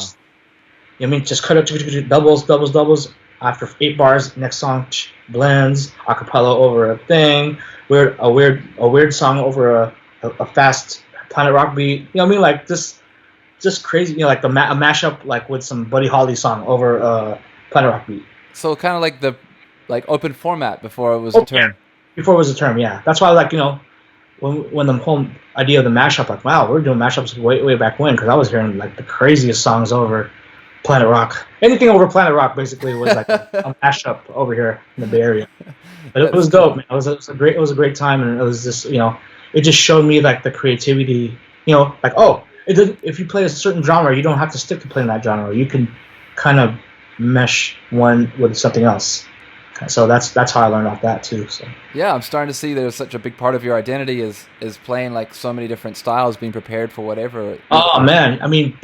You know what I mean? Just cut up, doubles. After 8 bars, next song, blends, acapella over a thing, a weird song over a fast Planet Rock beat. You know what I mean? Like, just crazy, like a mashup, like with some Buddy Holly song over a Planet Rock beat. So kind of like the open format before it was a term. Before it was a term, yeah. That's why, like, when the whole idea of the mashup, like, wow, we're doing mashups way back when, because I was hearing like the craziest songs over Planet Rock. Anything over Planet Rock basically was like a mashup over here in the Bay Area. But it was dope, man. It was a great time, and it was just it just showed me like the creativity. Like, oh. If you play a certain genre, you don't have to stick to playing that genre. You can kind of mesh one with something else. So that's how I learned off that too. So yeah, I'm starting to see there's such a big part of your identity is playing like so many different styles, being prepared for whatever. Oh man, I mean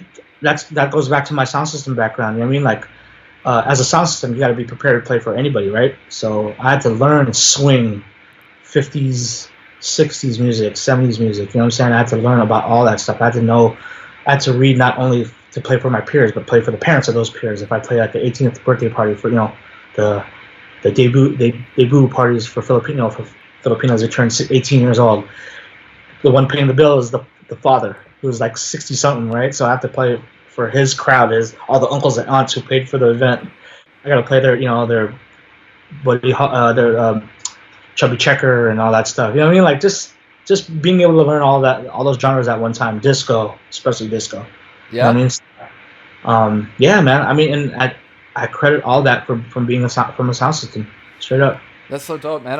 that goes back to my sound system background. You know what I mean? Like as a sound system, you got to be prepared to play for anybody, right? So I had to learn and swing 50s '60s music, '70s music. You know what I'm saying? I had to learn about all that stuff. I had to read not only to play for my peers, but play for the parents of those peers. If I play like the 18th birthday party for the debut parties for Filipinos that turn 18 years old, the one paying the bill is the father who's like 60 something, right? So I have to play for his crowd, is all the uncles and aunts who paid for the event. I got to play their chubby checker and all that stuff. You know what I mean? Like just being able to learn all those genres at one time, disco, especially disco. Yeah. You know what I mean? Yeah, man. I mean, and I credit all that from being from a sound system, straight up. That's so dope, man.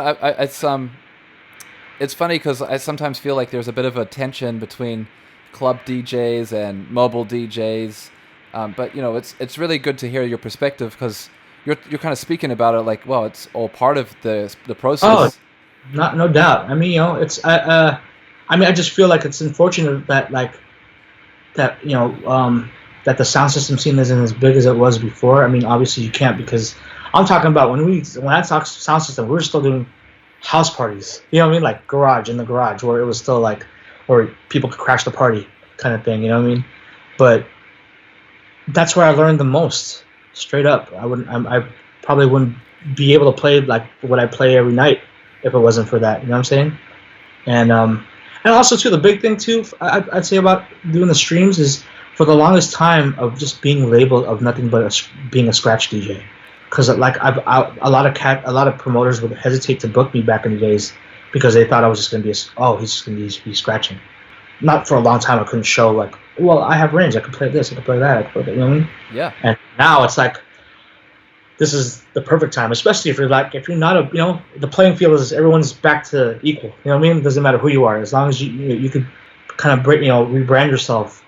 It's funny because I sometimes feel like there's a bit of a tension between club DJs and mobile DJs, but it's really good to hear your perspective because you're kind of speaking about it like, well, it's all part of the process. Oh, no doubt. I mean, it's I mean, I just feel like it's unfortunate that that the sound system scene isn't as big as it was before. I mean, obviously you can't, because I'm talking about when I talk sound system, we were still doing house parties. You know what I mean? Like in the garage, where it was still like, where people could crash the party kind of thing. You know what I mean? But that's where I learned the most. Straight up, I probably wouldn't be able to play like what I play every night if it wasn't for that. You know what I'm saying? And also too, the big thing too, I'd say about doing the streams is, for the longest time of just being labeled of nothing but being a scratch DJ, because like a lot of promoters would hesitate to book me back in the days because they thought I was just gonna be he's just gonna be scratching. Not for a long time. I couldn't show like, well, I have range. I can play this. I can play that. I can play that. You know what I mean? Yeah. And now it's like, this is the perfect time, especially if you're not the playing field is, everyone's back to equal. You know what I mean? It doesn't matter who you are, as long as you could kind of rebrand yourself.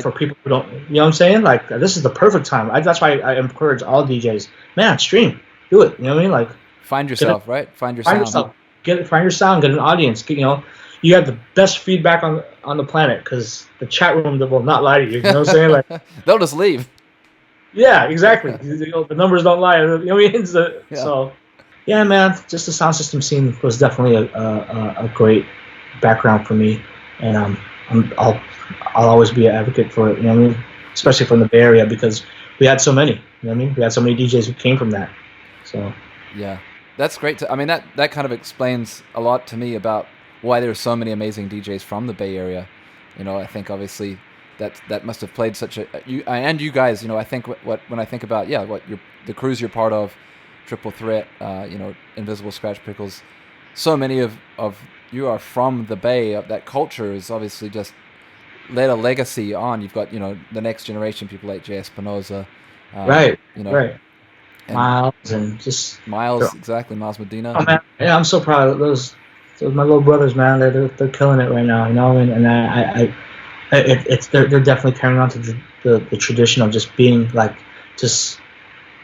For people who don't, you know what I'm saying? Like, this is the perfect time. That's why I encourage all DJs, man, stream, do it. You know what I mean? Like, find yourself, right? Find your sound. Find your sound, get an audience. You have the best feedback on the planet, because the chat room will not lie to you. You know what I'm saying? Like, they'll just leave. Yeah, exactly. The numbers don't lie. You know what I mean? So, yeah, man, just the sound system scene was definitely a great background for me, and I'll always be an advocate for it. You know what I mean? Especially from the Bay Area, because we had so many. You know what I mean? We had so many DJs who came from that. So yeah, that's great. I mean, that kind of explains a lot to me about why there are so many amazing DJs from the Bay Area. I think obviously that must have played such you guys. I think when I think about the crews you're part of, Triple Threat, Invisible Scratch Pickles, so many of you are from the Bay. That culture is obviously just led a legacy on. You've got the next generation, people like Jay Espinoza, right, and Miles, and just exactly, Miles Medina. Oh man, yeah, I'm so proud of those my little brothers, man. They're killing it right now, and they're definitely carrying on to the tradition of just being like, just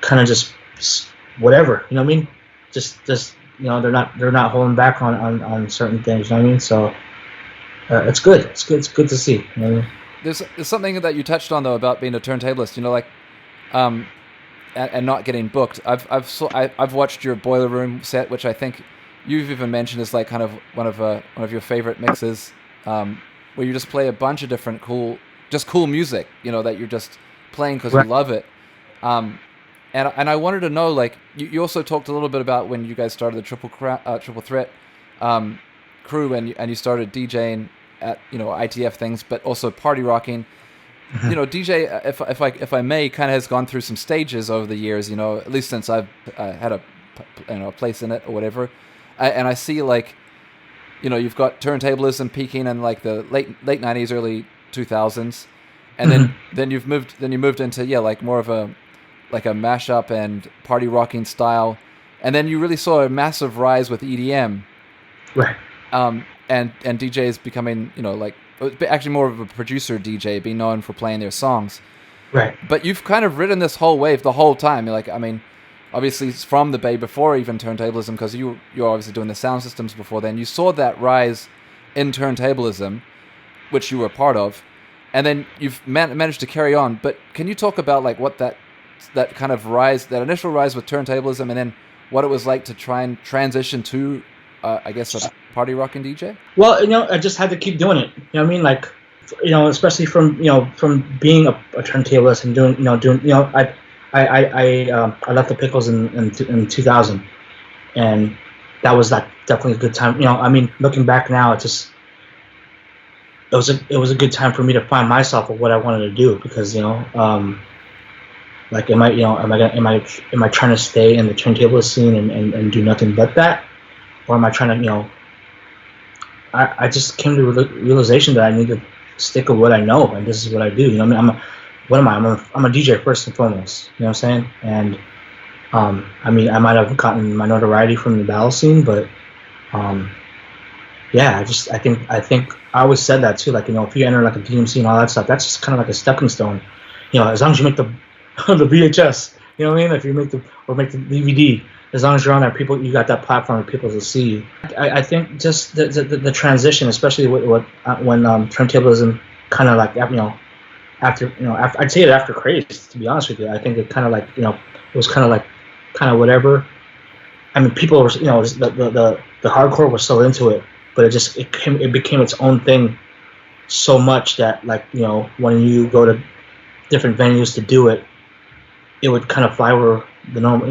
kind of just whatever, you know what I mean? Just they're not holding back on certain things, you know what I mean? So it's good. It's good to see. You know what I mean? There's something that you touched on though about being a turntablist, and not getting booked. I've watched your Boiler Room set, which I think you've even mentioned is like kind of one of your favorite mixes, where you just play a bunch of different cool music, that you're just playing because you love it. And I wanted to know, like, you also talked a little bit about when you guys started the Triple Threat crew, and you started DJing at ITF things, but also party rocking. DJ, if I may, kind of has gone through some stages over the years. At least since I've had a place in it or whatever, and I see like, you've got turntablism peaking in like the late 90s, early 2000s, and then you moved into like more of a mashup and party rocking style, and then you really saw a massive rise with EDM, right? And DJs becoming like actually more of a producer DJ, being known for playing their songs, right? But you've kind of ridden this whole wave the whole time. Obviously it's from the Bay before even turntablism, because you're obviously doing the sound systems before then. You saw that rise in turntablism, which you were a part of, and then you've managed to carry on. But can you talk about like what that kind of rise, that initial rise with turntablism, and then what it was like to try and transition to, I guess, party rock and DJ? Well, I just had to keep doing it. You know what I mean? Like, especially from being a turntablist and doing I left the Pickles in 2000, and that was like definitely a good time. I mean, looking back now, it was a good time for me to find myself of what I wanted to do, because like am I trying to stay in the turntablist scene and do nothing but that, or am I trying to I just came to the realization that I need to stick with what I know, and this is what I do. I mean, I'm a DJ first and foremost. You know what I'm saying? And I mean, I might have gotten my notoriety from the battle scene, but yeah, I think I always said that too. Like, if you enter like a DMC and all that stuff, that's just kind of like a stepping stone. As long as you make the the VHS, you know what I mean? If you make the DVD, as long as you're on there, you got that platform for people to see you. I think just the transition, especially when turntablism kind of like after I'd say it after Craze, to be honest with you. I think it kind of like it was kind of whatever. I mean, people were the hardcore was still into it, but it became its own thing so much that, like, when you go to different venues to do it, it would kind of fly over the normal,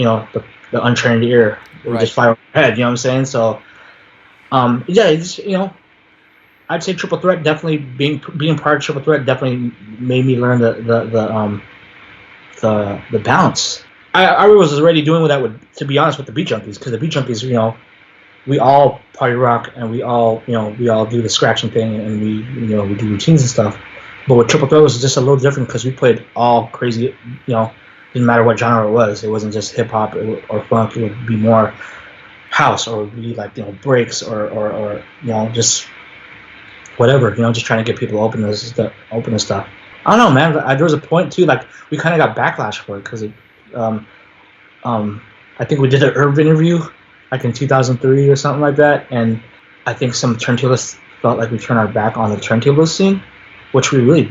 the untrained ear. It would just fly over your head. You know what I'm saying? So, yeah, it's, I'd say Triple Threat definitely being part of Triple Threat definitely made me learn the balance. I was already doing that to be honest, with the Beat Junkies, because the Beat Junkies, we all party rock and we all do the scratching thing, and we do routines and stuff. But with Triple Threat was just a little different, because we played all crazy, didn't matter what genre it was. It wasn't just hip hop or funk. It would be more house, or it would be like breaks or just whatever. Just trying to get people open to stuff. I don't know, man. There was a point too, like we kind of got backlash for it, because I think we did an Herb interview like in 2003 or something like that, and I think some turntablists felt like we turned our back on the turntablist scene, which we really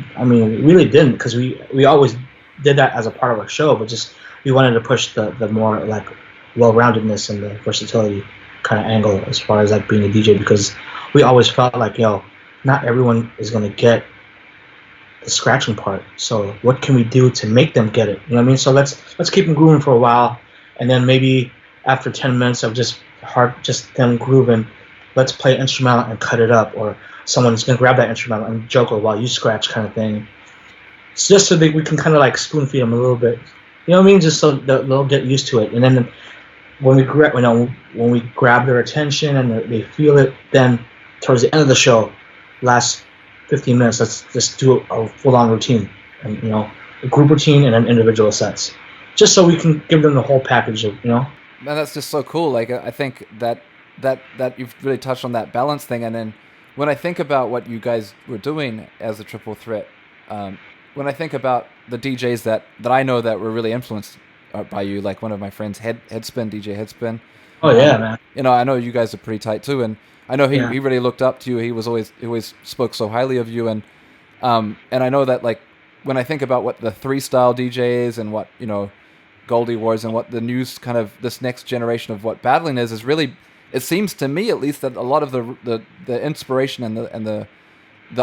didn't, because we always did that as a part of our show, but just we wanted to push the more like well-roundedness and the versatility kind of angle as far as like being a DJ, because we always felt like not everyone is going to get the scratching part, so what can we do to make them get it? You know what I mean? So let's keep them grooving for a while, and then maybe after 10 minutes of just them grooving, let's play instrumental and cut it up, or someone's gonna grab that instrumental and joke while you scratch, kind of thing. It's just so that we can kind of like spoon feed them a little bit. You know what I mean? Just so that they'll get used to it, and then when we grab their attention and they feel it, then towards the end of the show, last 15 minutes, let's just do a full-on routine, and a group routine and then individual sets, just so we can give them the whole package of Man, that's just so cool. Like, I think that you've really touched on that balance thing, and then when I think about what you guys were doing as a Triple Threat, when I think about the DJs that I know that were really influenced by you, like one of my friends, Headspin, DJ Headspin. Oh yeah, man. I know you guys are pretty tight too, and I know he really looked up to you. He always spoke so highly of you, and I know that, like, when I think about what the 3-style DJ is, and what Goldie Wars, and what the new kind of this next generation of what battling is really, it seems to me at least that a lot of the inspiration and the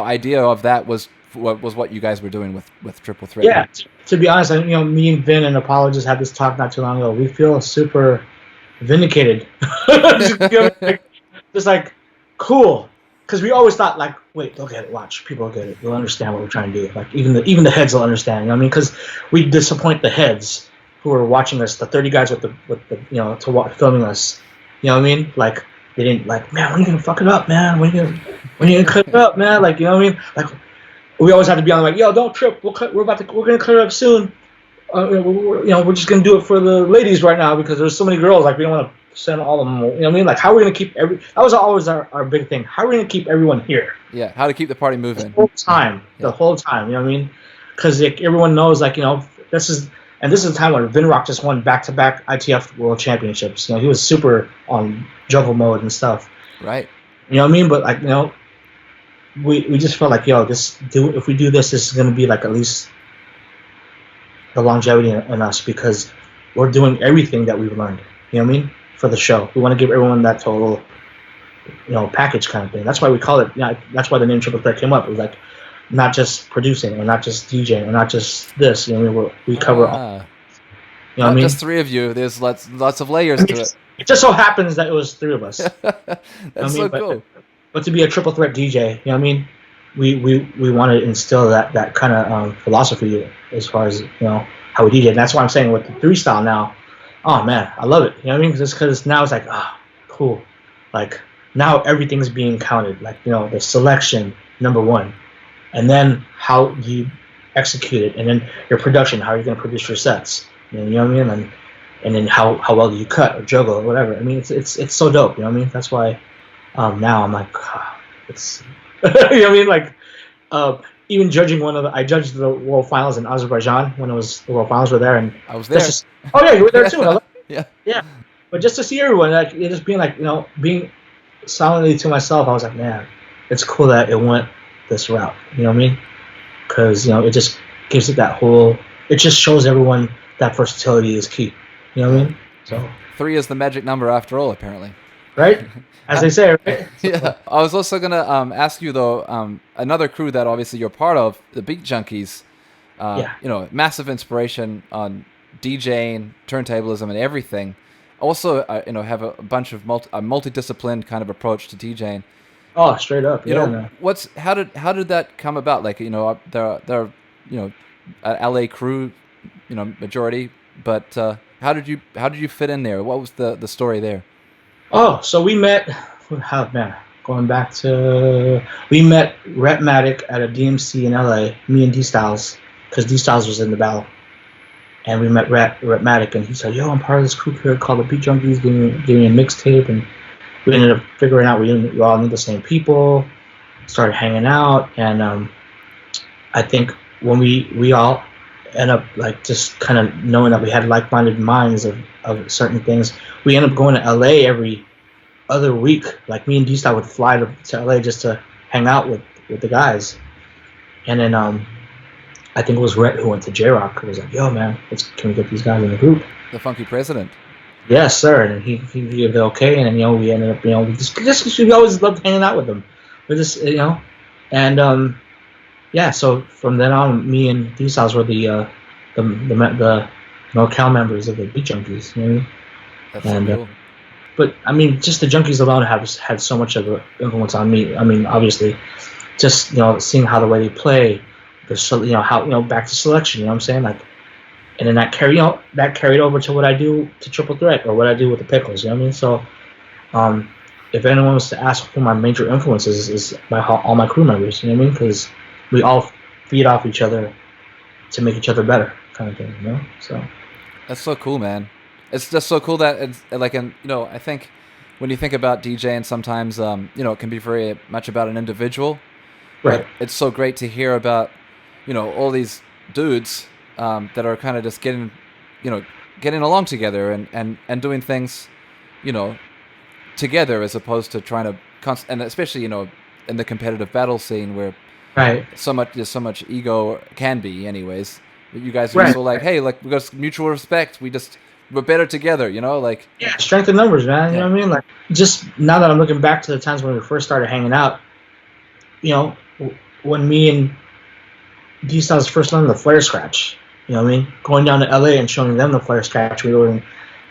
idea of that was what you guys were doing with Triple Threat. Yeah, to be honest, me and Vin and Apologist had this talk not too long ago. We feel super vindicated. Just like cool, because we always thought, like, wait, they'll get it, watch, people will get it, they'll understand what we're trying to do, like even the heads will understand, because we disappoint the heads who are watching us, the 30 guys with the filming us, you know what I mean, like they didn't, like, man, when are you gonna fuck it up, man, when are you gonna cut it up, man, like, you know what I mean, like we always have to be on, like, yo, don't trip, we're gonna cut it up soon, we're just gonna do it for the ladies right now, because there's so many girls, like we don't want to send all of them, you know what I mean? Like, how are we going to keep that was always our big thing. How are we going to keep everyone here? Yeah, how to keep the party moving. The whole time, you know what I mean? Because everyone knows, like, this is the time when Vinrock just won back-to-back ITF World Championships. He was super on juggle mode and stuff. Right. You know what I mean? But, like, we just felt like, if we do this is going to be, like, at least the longevity in us, because we're doing everything that we've learned. You know what I mean? For the show, we want to give everyone that total package kind of thing. That's why we call it. That's why the name Triple Threat came up. It was like not just producing or not just DJing or not just this. We cover all. Ah, You know what I not mean? just three of you. There's lots of layers to it. It just so happens that it was three of us. That's so cool. But to be a triple threat DJ, you know what I mean? We want to instill that kind of philosophy as far as how we DJ. And that's why I'm saying with the 3 style now. Oh man, I love it. You know what I mean? Because now it's like cool. Like now everything's being counted. Like the selection number 1, and then how you execute it, and then your production. How are you going to produce your sets? You know what I mean? And then how well do you cut or juggle or whatever. I mean, it's so dope. You know what I mean? That's why now I'm like, it's you know what I mean? Like even judging I judged the World Finals in Azerbaijan when the World Finals were there, and I was there. Oh yeah, you were there too. Yeah. But just to see everyone, like just being like being silently to myself, I was like, man, it's cool that it went this route. You know what I mean? Because it just gives it that whole. It just shows everyone that versatility is key. You know what I mean? So 3 is the magic number after all, apparently. Right? As they say, right? Yeah. I was also gonna ask you though, another crew that obviously you're part of, the Beat Junkies. Massive inspiration on DJing, turntablism, and everything. Also, have a bunch of multidisciplined kind of approach to DJing. Oh, straight up. How did that come about? Like, they're a LA crew, majority, but how did you fit in there? What was the story there? Oh, so we met. Going back to we met Rhapmatic at a DMC in LA. Me and D Styles, because D Styles was in the battle, and we met Rhapmatic, and he said, "Yo, I'm part of this crew here called the Beat Junkies, giving a mixtape," and we ended up figuring out we all knew the same people, started hanging out, and I think when we all end up like just kind of knowing that we had like-minded minds of certain things, we end up going to LA every other week. Like me and D-Style would fly to LA just to hang out with the guys, and then I think it was Rhett who went to J-Rock who was like, "Yo man, can we get these guys in the group?" The Funky President. Yes, sir. And he gave it okay, and then we ended up we always loved hanging out with them. We just and so from then on, me and D-Styles were the NorCal members of the Beat Junkies. You know what I mean? That's so cool. But I mean, just the Junkies alone have had so much of an influence on me. I mean, obviously, just seeing how the way they play, how back to selection. You know what I'm saying? Like, and then that carried over to what I do to Triple Threat or what I do with the Pickles. You know what I mean? So, if anyone was to ask who my major influences is all my crew members. You know what I mean? Because we all feed off each other to make each other better, kind of thing. So that's so cool, man. It's just so cool that it's like, I think when you think about DJing, sometimes it can be very much about an individual. Right. But it's so great to hear about all these dudes that are kind of just getting along together and doing things together, as opposed to trying to and especially in the competitive battle scene where there's so much ego can be anyways. You guys are so like, hey, like we got mutual respect. We're better together, like. Yeah, strength in numbers, man. You know what I mean? Like, just now that I'm looking back to the times when we first started hanging out, when me and D-Styles first learned the flare scratch, you know what I mean? Going down to LA and showing them the flare scratch, we were in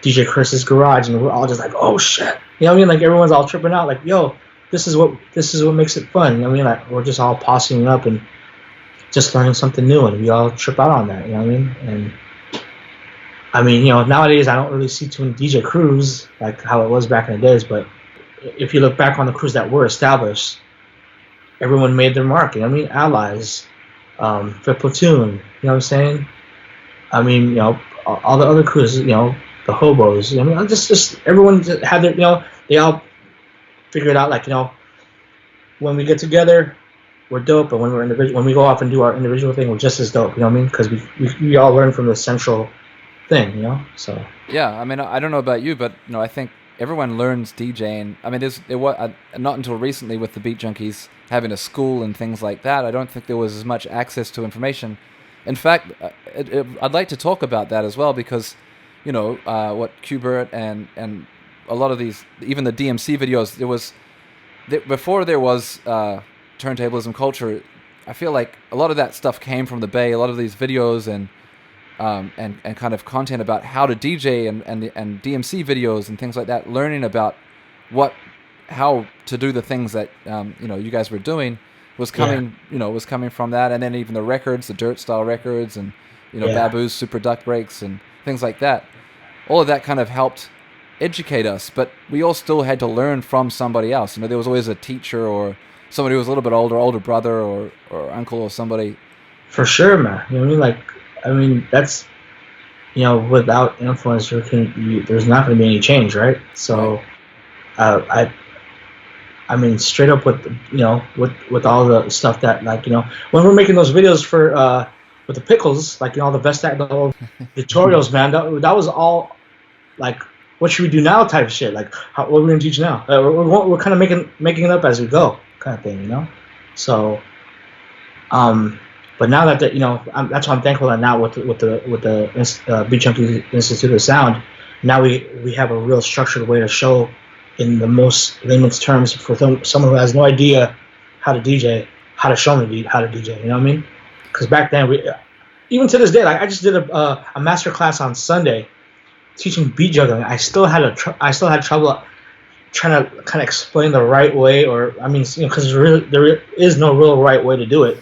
DJ Chris's garage, and we're all just like, oh shit, you know what I mean? Like everyone's all tripping out, like, yo, this is what makes it fun. You know what I mean? Like we're just all posseing up and just learning something new, and we all trip out on that. You know what I mean? And I mean, nowadays I don't really see too many DJ crews like how it was back in the days. But if you look back on the crews that were established, everyone made their mark. You know what I mean? Allies, Fifth Platoon. You know what I'm saying? I mean, all the other crews. The Hobos. I mean, just everyone had their. They all figured out like when we get together, we're dope, and when we're individual, when we go off and do our individual thing, we're just as dope. You know what I mean? Because we all learn from the central thing, So yeah, I mean, I don't know about you, but I think everyone learns DJing. I mean, there was not until recently with the Beat Junkies having a school and things like that. I don't think there was as much access to information. In fact, I'd like to talk about that as well because, what Qbert and a lot of these, even the DMC videos, there was before there was turntablism culture, I feel like a lot of that stuff came from the Bay. A lot of these videos and kind of content about how to DJ and DMC videos and things like that, learning about how to do the things that you guys were doing was coming was coming from that. And then even the records, the dirt style records, and Babu's Super Duck Breaks and things like that. All of that kind of helped educate us, but we all still had to learn from somebody else. There was always a teacher or somebody who was a little bit older brother or uncle or somebody. For sure, man. I mean, that's, without influence, there's not going to be any change, right? So, right. I mean, straight up with with all the stuff that when we're making those videos for with the pickles, all the best the tutorials, man, that was all like, what should we do now type of shit. What are we gonna teach now? We're kind of making it up as we go, kind of thing, So, but now that that's why I'm thankful that now with the Beat Junkie Institute of Sound, now we have a real structured way to show, in the most layman's terms, for someone who has no idea how to DJ, how to show me how to DJ. You know what I mean? Because back then, even to this day, I just did a master class on Sunday teaching beat juggling. I still had trouble trying to kind of explain the right way, because there is no real right way to do it.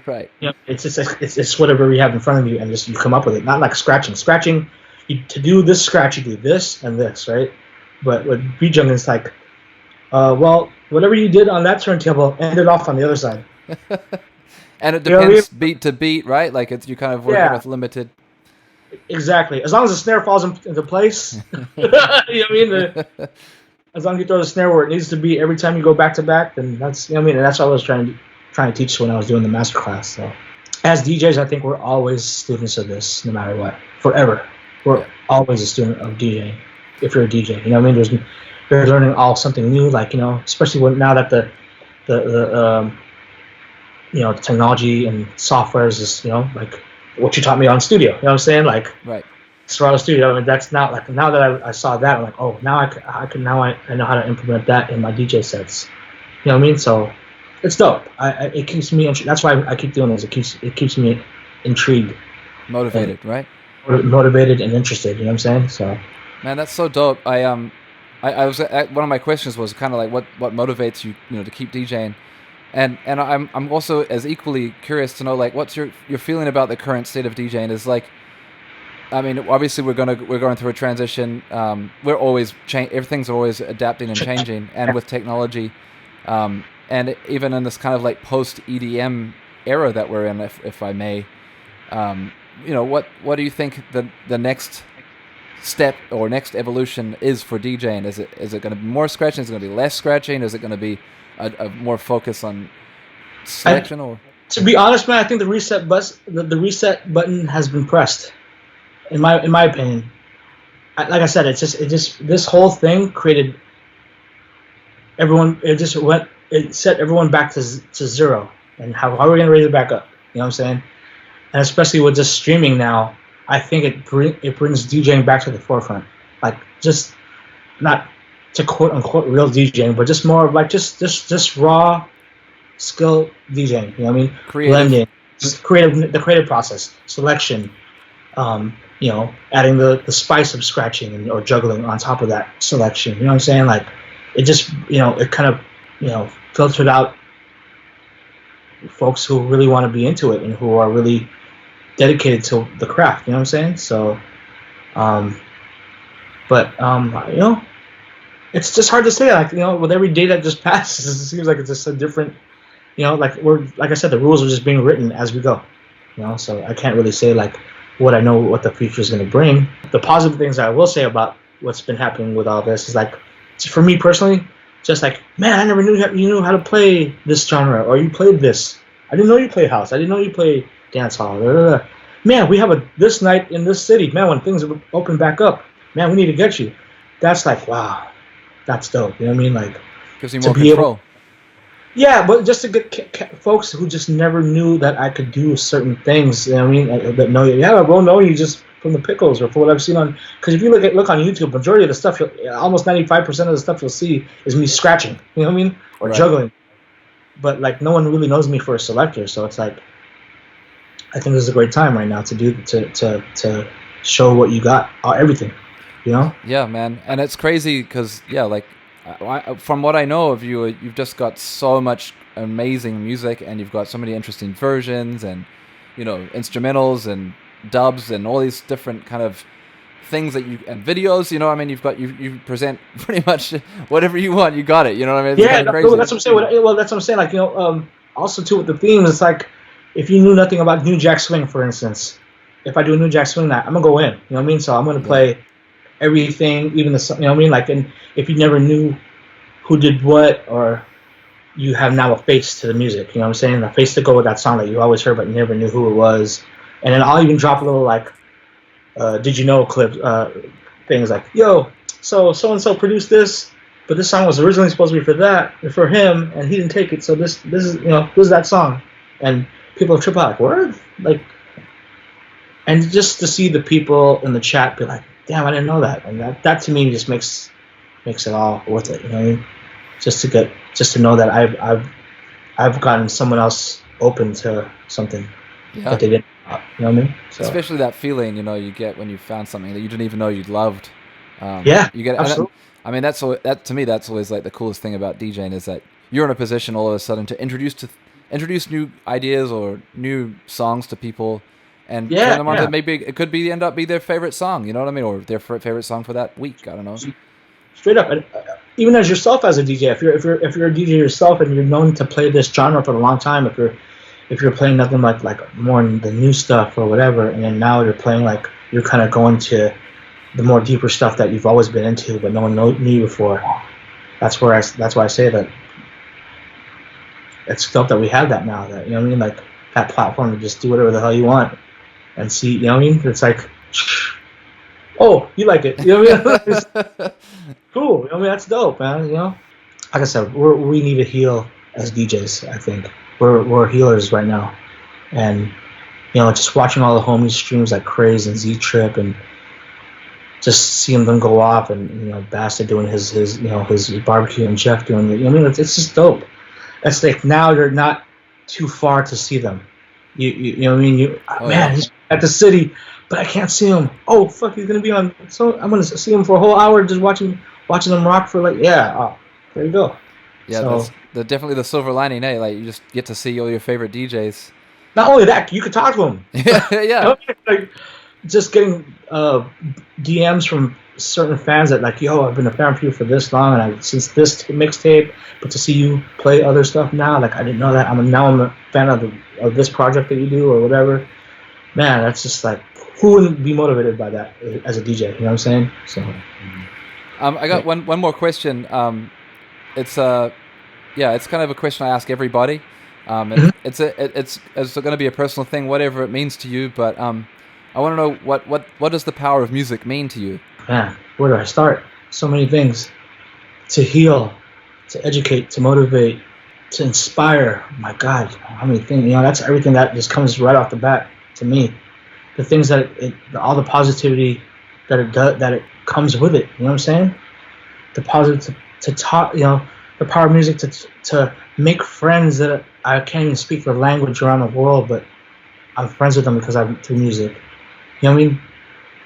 Right. It's whatever you have in front of you, and just you come up with it. Not like scratching. Scratching, to do this scratch, you do this and this, right? But with beat juggling, it's like, whatever you did on that turntable, end it off on the other side. And it depends beat to beat, right? You're kind of working with limited. Exactly. As long as the snare falls into place, you know what I mean? As long as you throw the snare where it needs to be every time you go back to back, then that's, and that's what I was trying to teach when I was doing the master class. So, as DJs, I think we're always students of this, no matter what, forever. We're always a student of DJing. If you're a DJ, you know what I mean? You're learning something new, especially now that the technology and software is just, like what you taught me on studio. You know what I'm saying? Right. Serato Studio. I mean, that's not now that I saw that, I'm like, oh, now I know how to implement that in my DJ sets. You know what I mean? So it's dope. It keeps me. That's why I keep doing this. It keeps me intrigued, motivated, right? Motivated and interested. You know what I'm saying? So. Man, that's so dope. I was one of my questions was kind of like what motivates you, to keep DJing, and I'm also as equally curious to know what's your feeling about the current state of DJing. Is obviously we're going through a transition. We're always everything's always adapting and changing, and with technology, and even in this kind of post EDM era that we're in, if I may, what do you think the next step or next evolution is for DJing? Is it going to be more scratching? Is it going to be less scratching? Is it going to be a more focus on selection? Or to be honest, man, I think the reset button has been pressed. In my opinion, like I said, it just this whole thing created everyone. It set everyone back to zero. And how are we going to raise it back up? You know what I'm saying? And especially with just streaming now, I think it brings DJing back to the forefront. Just not to quote unquote real DJing, but just more of just raw skill DJing. You know what I mean? Blending, just the creative process, selection. Adding the spice of scratching or juggling on top of that selection. You know what I'm saying? It just it kind of filtered out folks who really want to be into it and who are really dedicated to the craft, you know what I'm saying? So, it's just hard to say. With every day that just passes, it seems like it's just a different, like I said, the rules are just being written as we go, So I can't really say what the future is going to bring. The positive things I will say about what's been happening with all this is for me personally, just man, I never knew you knew how to play this genre, or you played this. I didn't know you played house. I didn't know you played dance hall. Blah, blah, blah. Man, we have this night in this city. Man, when things open back up, man, we need to get you. That's wow, that's dope. You know what I mean? Gives you more control. Yeah, but just to get folks who just never knew that I could do certain things. You know what I mean? That know you. Yeah, bro, no, you just from the pickles or for what I've seen on. Because if you look on YouTube, majority of the stuff, almost 95% of the stuff you'll see is me scratching. You know what I mean? Or Right. juggling. But like no one really knows me for a selector, so it's like I think this is a great time right now to show what you got, everything. You know? Yeah, man, and it's crazy because like from what I know of you, you've just got so much amazing music, and you've got so many interesting versions, and instrumentals and dubs and all these different kind of things and videos. I mean, you present pretty much whatever you want. You got it. You know what I mean? It's Yeah, kinda crazy. that's what I'm saying. Well, that's what I'm saying. Like also too with the themes, it's like if you knew nothing about New Jack Swing, for instance, if I do a New Jack Swing night, I'm gonna go in. You know what I mean? So I'm gonna play everything, even the, you know what I mean? Like, and if you never knew who did what, or you have now a face to the music, you know what I'm saying? A face to go with that song that you always heard but you never knew who it was. And then I'll even drop a little like, did you know clip things like, yo, so and so produced this, but this song was originally supposed to be for him, and he didn't take it. So this is who's that song? And people trip out like, word, like, and just to see the people in the chat be like, damn, I didn't know that, and that to me just makes it all worth it. You know what I mean? Just to know that I've gotten someone else open to something that they didn't. You know what I mean? So. Especially that feeling you get when you found something that you didn't even know you'd loved. You get absolutely. I mean, that to me, that's always like the coolest thing about DJing is that you're in a position all of a sudden to introduce new ideas or new songs to people, and turn them on to maybe it could end up be their favorite song. You know what I mean? Or their favorite song for that week. I don't know. Straight up, even as yourself as a DJ, if you're a DJ yourself and you're known to play this genre for a long time, if you're playing nothing like more the new stuff or whatever, and then now you're playing like you're kind of going to the more deeper stuff that you've always been into but no one knew you before. That's why I say that it's dope that we have that now. That, you know what I mean? Like that platform to just do whatever the hell you want and see. You know what I mean? It's like, oh, you like it? You know what I mean? Cool. You know what I mean? That's dope, man. You know, like I said, we need to heal as DJs. I think we're healers right now, and just watching all the homies streams like Craze and Z Trip, and just seeing them go off, and Bastard doing his barbecue, and Jeff doing it. I mean, it's just dope. It's like now you're not too far to see them. You know what I mean? He's at the city, but I can't see him. Oh fuck, he's gonna be on. So I'm gonna see him for a whole hour just watching them rock for there you go. Yeah, so, that's definitely the silver lining, eh? Like you just get to see all your favorite DJs. Not only that, you could talk to them. Yeah. Like just getting DMs from certain fans that like, yo, I've been a fan of you for this long, and since this mixtape, but to see you play other stuff now, like I didn't know that. I'm a fan of this project that you do or whatever. Man, that's just like, who wouldn't be motivated by that as a DJ? You know what I'm saying? So, I got one more question. It's kind of a question I ask everybody. It's going to be a personal thing, whatever it means to you. But I want to know what does the power of music mean to you? Man, where do I start? So many things. To heal, to educate, to motivate, to inspire. My God, how many things? That's everything that just comes right off the bat to me. The things that all the positivity that it does, that it comes with it. You know what I'm saying? The positive to talk. The power of music to make friends that I can't even speak the language around the world, but I'm friends with them because I'm through music. You know what I mean?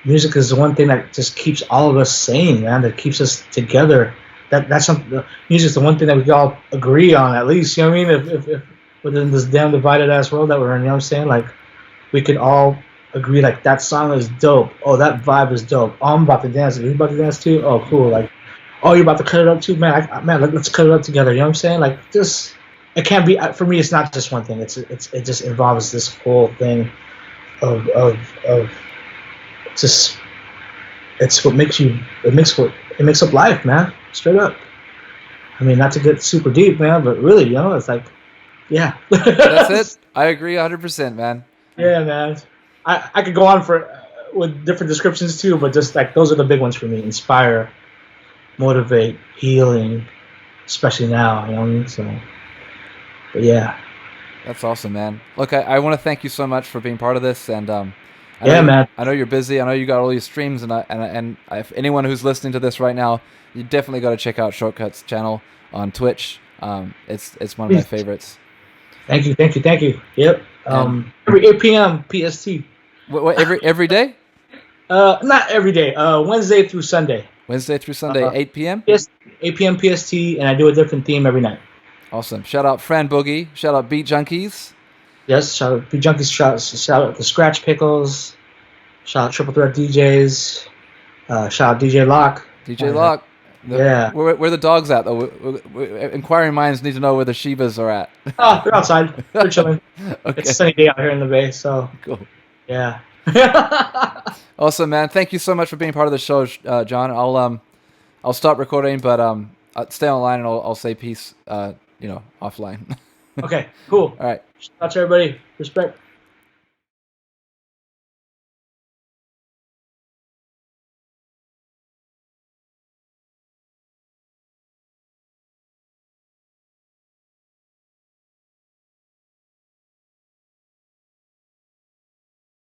Music is the one thing that just keeps all of us sane, man. That keeps us together. That's something. Music is the one thing that we all agree on, at least. You know what I mean? If within this damn divided ass world that we're in, you know what I'm saying? Like, we could all agree, like, that song is dope. Oh, that vibe is dope. Oh, I'm about to dance. Are you about to dance too? Oh, cool. Like, oh, you're about to cut it up too, man. Let's cut it up together. You know what I'm saying? Like, just, it can't be. For me, it's not just one thing. It just involves this whole thing of just. It's what makes you. It makes up life, man. Straight up. I mean, not to get super deep, man, but really, it's like, yeah. That's it. I agree 100%, man. Yeah, man. I could go on with different descriptions too, but just like those are the big ones for me: inspire, motivate, healing, especially now. You know what I mean? So, but yeah. That's awesome, man. Look, I want to thank you so much for being part of this, and I Yeah, man. I know you're busy. I know you got all these streams, and if anyone who's listening to this right now, you definitely got to check out Shortkut's channel on Twitch. It's one of my Please. favorites. Thank you. Yep. And- Every 8 p.m. PST. What every day? Not every day. Wednesday through Sunday. Wednesday through Sunday, 8 p.m. Yes, 8 p.m. PST, and I do a different theme every night. Awesome. Shout out Fran Boogie. Shout out Beat Junkies. Yes, shout out Beat Junkies, shout out the Scratch Pickles, shout out Triple Threat DJs, shout out DJ Lock. DJ Lock. Yeah. Where the dogs at though? Inquiring minds need to know where the Shivas are at. Oh, they're outside. They're chilling. Okay. It's a sunny day out here in the Bay, so Cool. yeah. Awesome, man. Thank you so much for being part of the show, John. I'll stop recording, but I'll stay online and I'll say peace. Offline. Okay, cool. All right. Shout out to everybody. Respect.